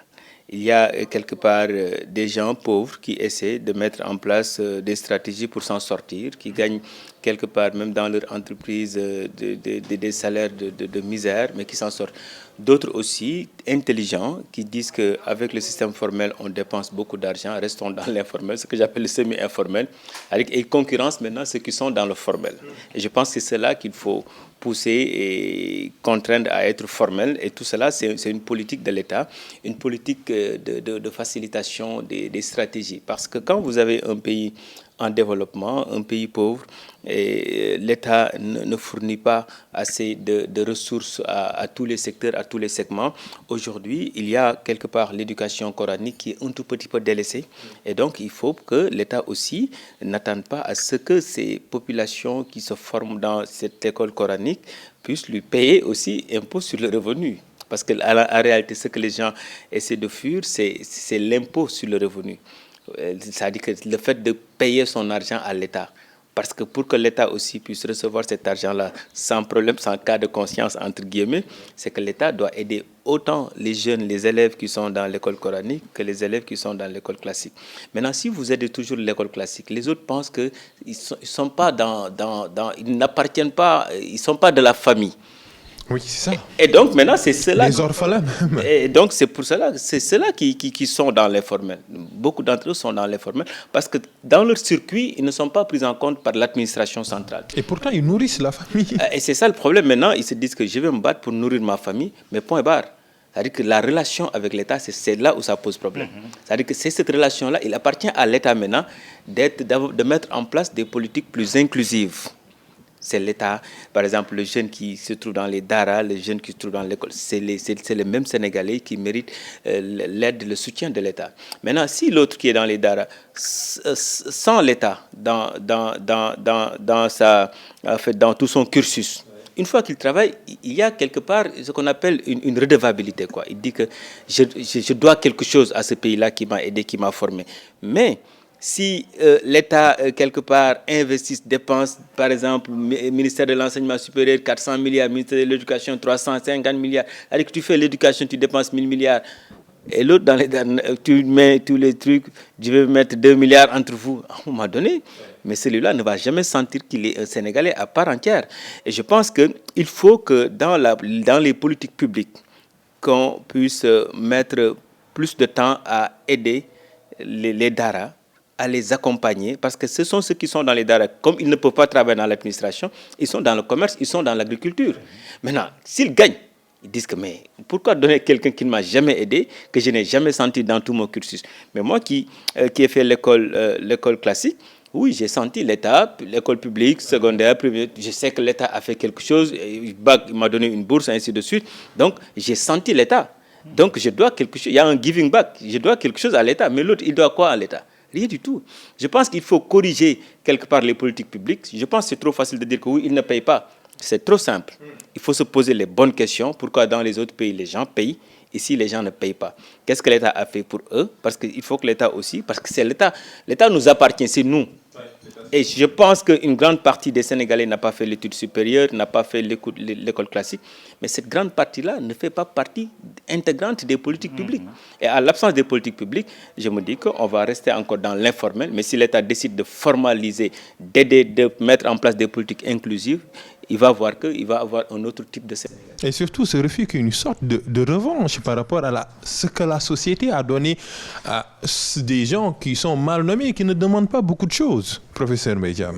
Il y a quelque part des gens pauvres qui essaient de mettre en place des stratégies pour s'en sortir, qui gagnent quelque part, même dans leur entreprise, des salaires de misère, mais qui s'en sortent. D'autres aussi, intelligents, qui disent qu'avec le système formel, on dépense beaucoup d'argent, restons dans l'informel, ce que j'appelle le semi-informel, et concurrence maintenant ceux qui sont dans le formel. Et je pense que c'est là qu'il faut pousser et contraindre à être formel. Et tout cela, c'est une politique de l'État, une politique de facilitation des stratégies. Parce que quand vous avez un pays en développement, un pays pauvre, et l'État ne fournit pas assez de ressources à tous les secteurs, à tous les segments. Aujourd'hui, il y a quelque part l'éducation coranique qui est un tout petit peu délaissée. Et donc, il faut que l'État aussi n'attende pas à ce que ces populations qui se forment dans cette école coranique puissent lui payer aussi impôt sur le revenu. Parce qu'en réalité, ce que les gens essaient de fuir, c'est l'impôt sur le revenu. C'est-à-dire que le fait de payer son argent à l'État. Parce que pour que l'État aussi puisse recevoir cet argent-là sans problème, sans cas de conscience, entre guillemets, c'est que l'État doit aider autant les jeunes, les élèves qui sont dans l'école coranique que les élèves qui sont dans l'école classique. Maintenant, si vous aidez toujours l'école classique, les autres pensent qu'ils sont pas ils n'appartiennent pas, ils ne sont pas de la famille. Oui, c'est ça. Et donc maintenant, c'est cela. Les orphelins même. Et donc c'est pour cela, c'est ceux-là qui sont dans l'informel. Beaucoup d'entre eux sont dans l'informel parce que dans leur circuit, ils ne sont pas pris en compte par l'administration centrale. Et pourtant, ils nourrissent la famille. Et c'est ça le problème maintenant. Ils se disent que je vais me battre pour nourrir ma famille, mais point barre. C'est-à-dire que la relation avec l'État, c'est là où ça pose problème. C'est-à-dire que c'est cette relation-là, il appartient à l'État maintenant de mettre en place des politiques plus inclusives. C'est l'État, par exemple, le jeune qui se trouve dans les daras, le jeune qui se trouve dans l'école, c'est les mêmes Sénégalais qui méritent l'aide, le soutien de l'État. Maintenant, si l'autre qui est dans les daras, sans l'État, dans tout son cursus, une fois qu'il travaille, il y a quelque part ce qu'on appelle une redevabilité, quoi. Il dit que je dois quelque chose à ce pays-là qui m'a aidé, qui m'a formé. Mais si l'État, quelque part, investit, dépense, par exemple, ministère de l'Enseignement supérieur, 400 milliards, ministère de l'Éducation, 350 milliards, avec que tu fais l'éducation, tu dépenses 1000 milliards, et l'autre, tu mets tous les trucs, je vais mettre 2 milliards entre vous, à un moment donné, mais celui-là ne va jamais sentir qu'il est un Sénégalais à part entière. Et je pense qu'il faut que dans les politiques publiques, qu'on puisse mettre plus de temps à aider les daras, à les accompagner, parce que ce sont ceux qui sont dans les daras. Comme ils ne peuvent pas travailler dans l'administration, ils sont dans le commerce, ils sont dans l'agriculture. Maintenant, s'ils gagnent, ils disent que mais pourquoi donner quelqu'un qui ne m'a jamais aidé, que je n'ai jamais senti dans tout mon cursus. Mais moi qui ai fait l'école classique, oui, j'ai senti l'État, l'école publique, secondaire, privée, je sais que l'État a fait quelque chose, il m'a donné une bourse, ainsi de suite. Donc, j'ai senti l'État. Donc, je dois quelque chose, il y a un giving back, je dois quelque chose à l'État, mais l'autre, il doit quoi à l'État? Rien du tout. Je pense qu'il faut corriger quelque part les politiques publiques. Je pense que c'est trop facile de dire que oui, ils ne payent pas. C'est trop simple. Il faut se poser les bonnes questions. Pourquoi dans les autres pays, les gens payent? Ici, les gens ne payent pas. Qu'est-ce que l'État a fait pour eux? Parce qu'il faut que l'État aussi, parce que c'est l'État. L'État nous appartient, c'est nous. Et je pense qu'une grande partie des Sénégalais n'a pas fait l'étude supérieure, n'a pas fait l'école classique. Mais cette grande partie-là ne fait pas partie intégrante des politiques publiques. Et à l'absence des politiques publiques, je me dis qu'on va rester encore dans l'informel. Mais si l'État décide de formaliser, d'aider, de mettre en place des politiques inclusives, il va voir qu'il va avoir un autre type de Sénégalais. Et surtout, ce refus qui est une sorte de revanche par rapport à ce que la société a donné à des gens qui sont mal nommés, qui ne demandent pas beaucoup de choses, professeur Mbeye-Thiam.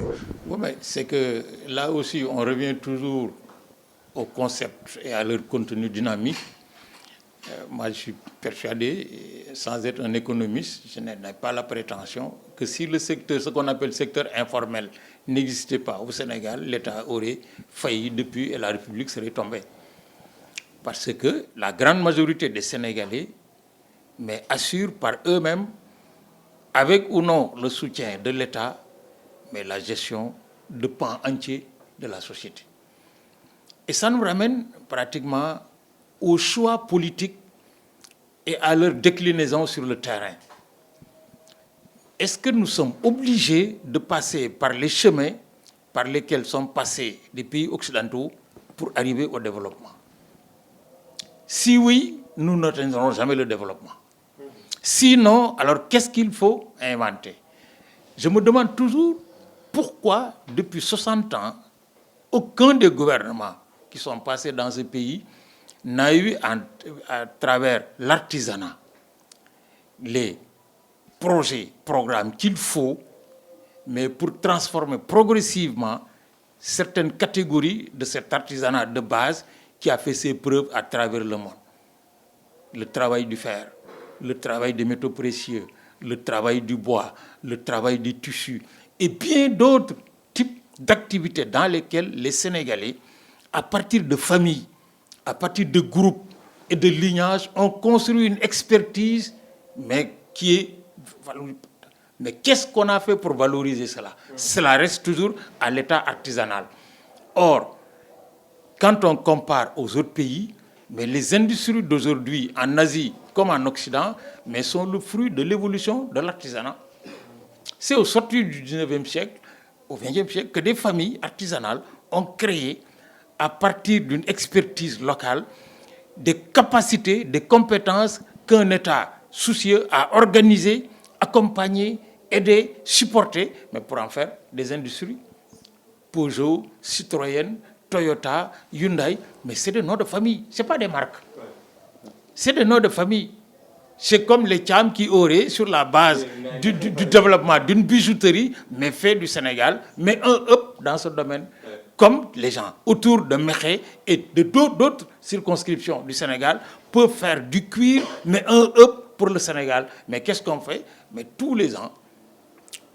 Oui, mais c'est que là aussi, on revient toujours au concept et à leur contenu dynamique. Moi, je suis persuadé, sans être un économiste, je n'ai pas la prétention que si le secteur, ce qu'on appelle le secteur informel, n'existait pas au Sénégal, l'État aurait failli depuis et la République serait tombée. Parce que la grande majorité des Sénégalais assurent par eux-mêmes, avec ou non le soutien de l'État, mais la gestion de pans entiers de la société. Et ça nous ramène pratiquement au choix politique et à leur déclinaison sur le terrain. Est-ce que nous sommes obligés de passer par les chemins par lesquels sont passés les pays occidentaux pour arriver au développement? Si oui, nous n'atteindrons jamais le développement. Sinon, alors qu'est-ce qu'il faut inventer? Je me demande toujours pourquoi, depuis 60 ans, aucun des gouvernements qui sont passés dans ce pays n'a eu, à travers l'artisanat, les projets, programmes qu'il faut, mais pour transformer progressivement certaines catégories de cet artisanat de base qui a fait ses preuves à travers le monde. Le travail du fer, le travail des métaux précieux, le travail du bois, le travail du tissu. et bien d'autres types d'activités dans lesquelles les Sénégalais, à partir de familles, à partir de groupes et de lignages, ont construit une expertise, mais qui est valorisée. Mais qu'est-ce qu'on a fait pour valoriser cela? Cela reste toujours à l'état artisanal. Or, quand on compare aux autres pays, mais les industries d'aujourd'hui, en Asie comme en Occident, mais sont le fruit de l'évolution de l'artisanat. C'est au sortir du 19e siècle, au 20e siècle, que des familles artisanales ont créé, à partir d'une expertise locale, des capacités, des compétences qu'un État soucieux a organisées, accompagnées, aidées, supportées, mais pour en faire des industries. Peugeot, Citroën, Toyota, Hyundai, mais c'est des noms de famille, ce n'est pas des marques. C'est des noms de famille. C'est comme les Tcham qui auraient, sur la base du développement d'une bijouterie, mais fait du Sénégal, mais un up dans ce domaine. Comme les gens autour de Mékhé et de d'autres circonscriptions du Sénégal peuvent faire du cuir, mais un up pour le Sénégal. Mais qu'est-ce qu'on fait? Mais tous les ans,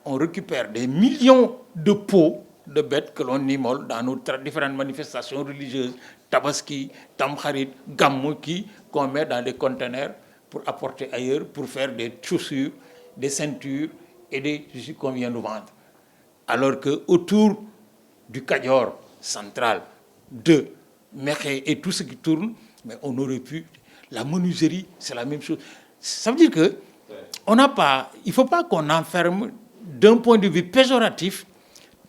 on récupère des millions de peaux de bêtes que l'on immole dans nos différentes manifestations religieuses, Tabaski, Tamkharit, Gamouki, qu'on met dans des conteneurs pour apporter ailleurs, pour faire des chaussures, des ceintures et des tissus qu'on vient nous vendre. Alors qu'autour du Kadior central, de Mékhé et tout ce qui tourne, mais on aurait pu... La menuiserie, c'est la même chose. Ça veut dire que on n'a pas... Il ne faut pas qu'on enferme, d'un point de vue péjoratif,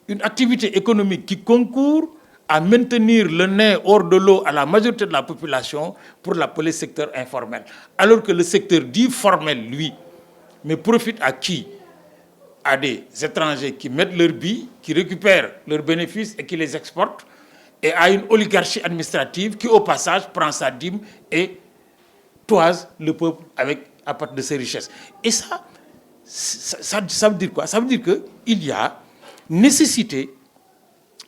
une activité économique qui concourt à maintenir le nez hors de l'eau à la majorité de la population pour l'appeler secteur informel. Alors que le secteur dit formel, lui, mais profite à qui? À des étrangers qui mettent leurs billes, qui récupèrent leurs bénéfices et qui les exportent, et à une oligarchie administrative qui, au passage, prend sa dîme et toise le peuple à partir de ses richesses. Et ça veut dire quoi? Ça veut dire qu'il y a nécessité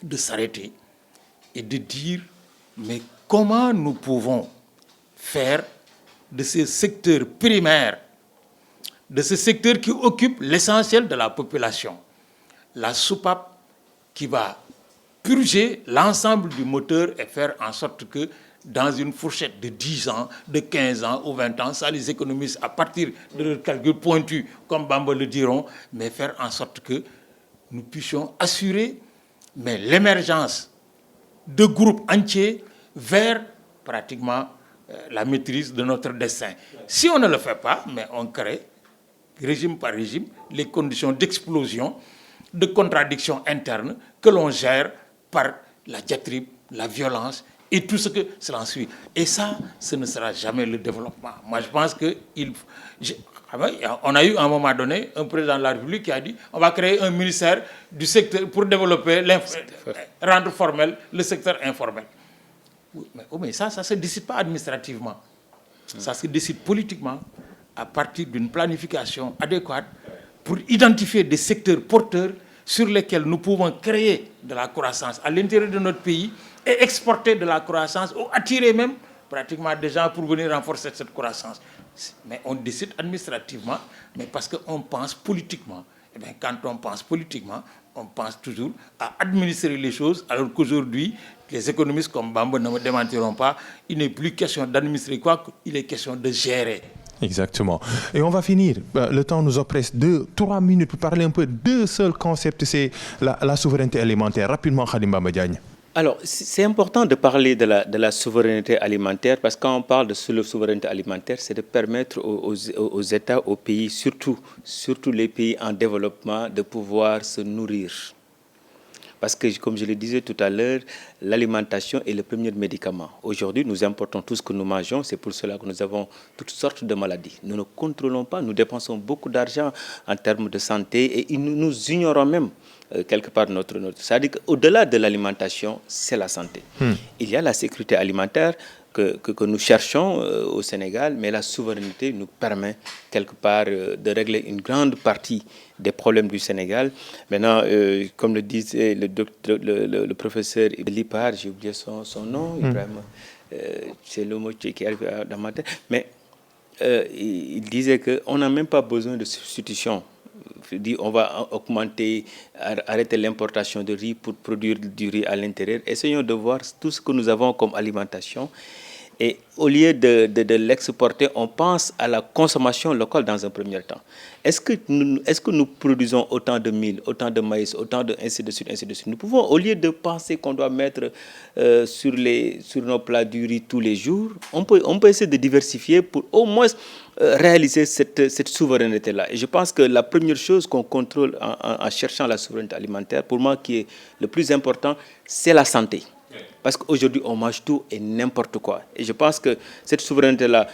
de s'arrêter et de dire, mais comment nous pouvons faire de ce secteur primaire, de ce secteur qui occupe l'essentiel de la population, la soupape qui va purger l'ensemble du moteur et faire en sorte que dans une fourchette de 10 ans, de 15 ans ou 20 ans, ça les économise à partir de leurs calculs pointus, comme Bamba le diront, mais faire en sorte que nous puissions assurer l'émergence de groupes entiers vers pratiquement la maîtrise de notre destin. Si on ne le fait pas, mais on crée, régime par régime, les conditions d'explosion, de contradiction interne que l'on gère par la diatribe, la violence et tout ce que cela suit. Et ça, ce ne sera jamais le développement. Moi, je pense on a eu à un moment donné un président de la République qui a dit on va créer un ministère du secteur pour développer, rendre formel le secteur informel. Mais ça ne se décide pas administrativement. Ça se décide politiquement à partir d'une planification adéquate pour identifier des secteurs porteurs sur lesquels nous pouvons créer de la croissance à l'intérieur de notre pays et exporter de la croissance ou attirer même pratiquement des gens pour venir renforcer cette croissance. Mais on décide administrativement, mais parce qu'on pense politiquement. Et bien, quand on pense politiquement, on pense toujours à administrer les choses, alors qu'aujourd'hui, les économistes comme Bamba ne me démentiront pas, il n'est plus question d'administrer quoi, il est question de gérer. Exactement. Et on va finir. Le temps nous oppresse 2-3 minutes pour parler un peu d'un seul concept, c'est la souveraineté alimentaire. Rapidement, Khadim Bamba Diagne. Alors, c'est important de parler de la souveraineté alimentaire parce que quand on parle de souveraineté alimentaire, c'est de permettre aux États, aux pays, surtout les pays en développement, de pouvoir se nourrir. Parce que, comme je le disais tout à l'heure, l'alimentation est le premier médicament. Aujourd'hui, nous importons tout ce que nous mangeons. C'est pour cela que nous avons toutes sortes de maladies. Nous ne contrôlons pas, nous dépensons beaucoup d'argent en termes de santé et nous ignorons même quelque part notre. C'est-à-dire qu'au-delà de l'alimentation, c'est la santé. Il y a la sécurité alimentaire que nous cherchons au Sénégal, mais la souveraineté nous permet quelque part de régler une grande partie des problèmes du Sénégal. Maintenant, comme le disait le professeur Lipar, j'ai oublié son nom, Ibrahim, c'est le mot qui arrive dans ma tête, mais il disait qu'on n'a même pas besoin de substitution dit on va augmenter, arrêter l'importation de riz pour produire du riz à l'intérieur. Essayons de voir tout ce que nous avons comme alimentation. Et au lieu de l'exporter, on pense à la consommation locale dans un premier temps. Est-ce que nous produisons autant de mil, autant de maïs, autant de ainsi de suite, ainsi de suite. Nous pouvons, au lieu de penser qu'on doit mettre sur nos plats du riz tous les jours, on peut essayer de diversifier pour au moins réaliser cette souveraineté-là. Et je pense que la première chose qu'on contrôle en cherchant la souveraineté alimentaire, pour moi, qui est le plus important, c'est la santé. Parce qu'aujourd'hui, on mange tout et n'importe quoi. Et je pense que cette souveraineté-là,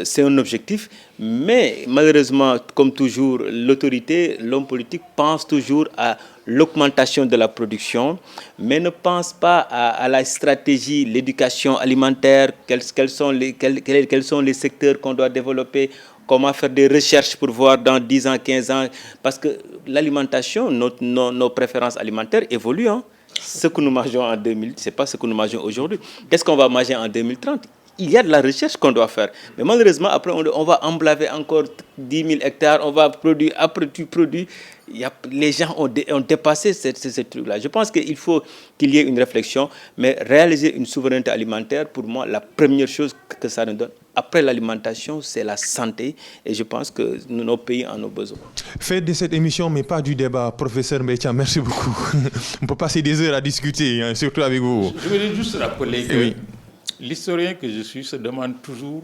c'est un objectif. Mais malheureusement, comme toujours, l'autorité, l'homme politique pense toujours à l'augmentation de la production, mais ne pense pas à la stratégie, l'éducation alimentaire, quels sont les secteurs qu'on doit développer, comment faire des recherches pour voir dans 10 ans, 15 ans. Parce que l'alimentation, nos préférences alimentaires évoluent. Hein. Ce que nous mangeons en 2000, ce n'est pas ce que nous mangeons aujourd'hui. Qu'est-ce qu'on va manger en 2030 ? Il y a de la recherche qu'on doit faire. Mais malheureusement, après, on va emblaver encore 10 000 hectares, on va produire, après tu produis. Les gens ont dépassé ce truc-là. Je pense qu'il faut qu'il y ait une réflexion, mais réaliser une souveraineté alimentaire, pour moi, la première chose que ça nous donne, après l'alimentation, c'est la santé. Et je pense que nos pays en ont besoin. Faites de cette émission, mais pas du débat. Professeur Mbetia, merci beaucoup. On peut passer des heures à discuter, hein, surtout avec vous. Je voulais juste rappeler que l'historien que je suis se demande toujours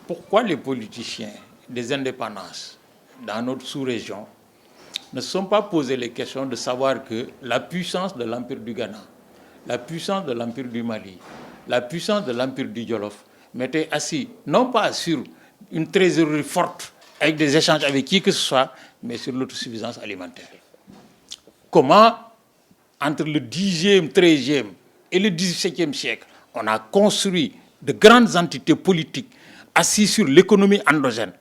pourquoi les politiciens des indépendances dans notre sous-région ne se sont pas posé les questions de savoir que la puissance de l'Empire du Ghana, la puissance de l'Empire du Mali, la puissance de l'Empire du Jolof m'étaient assis, non pas sur une trésorerie forte, avec des échanges avec qui que ce soit, mais sur l'autosuffisance alimentaire. Comment, entre le 10e, 13e et le 17e siècle, on a construit de grandes entités politiques assises sur l'économie endogène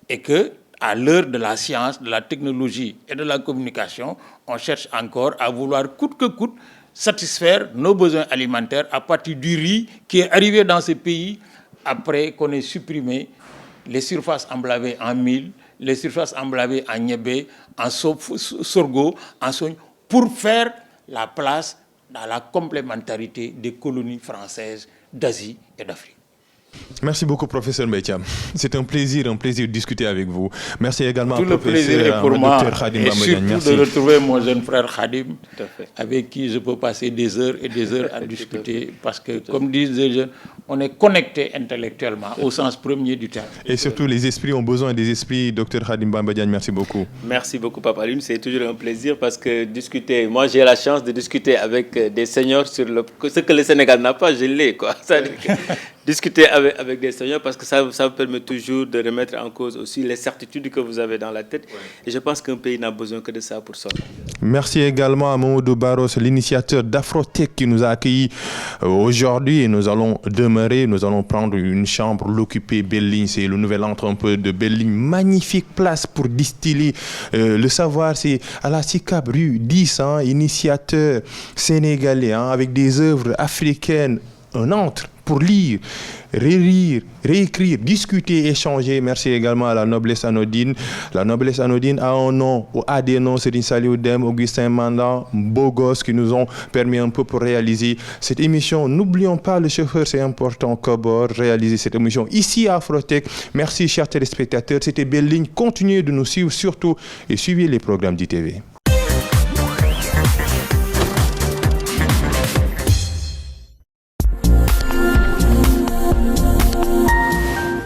et que, à l'heure de la science, de la technologie et de la communication, on cherche encore à vouloir coûte que coûte satisfaire nos besoins alimentaires à partir du riz qui est arrivé dans ces pays après qu'on ait supprimé les surfaces emblavées en mil, les surfaces emblavées en niébé, en sorgho, en sogne, pour faire la place dans la complémentarité des colonies françaises d'Asie et d'Afrique. Merci beaucoup, professeur Mbetia. C'est un plaisir de discuter avec vous. Merci également tout au professeur le plaisir est pour moi, Khadim et Bamba Diagne. surtout de retrouver mon jeune frère Khadim, avec qui je peux passer des heures et des heures à discuter, parce que, comme disent les jeunes, on est connecté intellectuellement, au sens premier du terme. Et surtout, les esprits ont besoin des esprits. Docteur Khadim Bamba Diagne, merci beaucoup. Merci beaucoup, Papa Alioune. C'est toujours un plaisir parce que discuter, moi j'ai la chance de discuter avec des seniors sur ce que le Sénégal n'a pas, je l'ai, quoi. Discuter avec des seniors parce que ça vous permet toujours de remettre en cause aussi les certitudes que vous avez dans la tête. Et je pense qu'un pays n'a besoin que de ça pour ça. Merci également à Mamoudou Barros, l'initiateur d'Afrotech qui nous a accueillis aujourd'hui. Et nous allons demeurer, nous allons prendre une chambre, l'occuper, Belle-Ligne. C'est le nouvel entre un peu de Belle-Ligne. Magnifique place pour distiller le savoir. C'est à la SICAP rue 10, hein, initiateur sénégalais, hein, avec des œuvres africaines. Un entre pour lire, relire, réécrire, discuter, échanger. Merci également à la noblesse anodine. La noblesse anodine a un nom, a des noms, Serigne Saliou Dème, Augustin Mandan, Bogos, qui nous ont permis un peu pour réaliser cette émission. N'oublions pas le chauffeur, c'est important, Kobor, réaliser cette émission ici à Afrotech. Merci chers téléspectateurs, c'était Belle-Ligne. Continuez de nous suivre surtout et suivez les programmes d'ITV.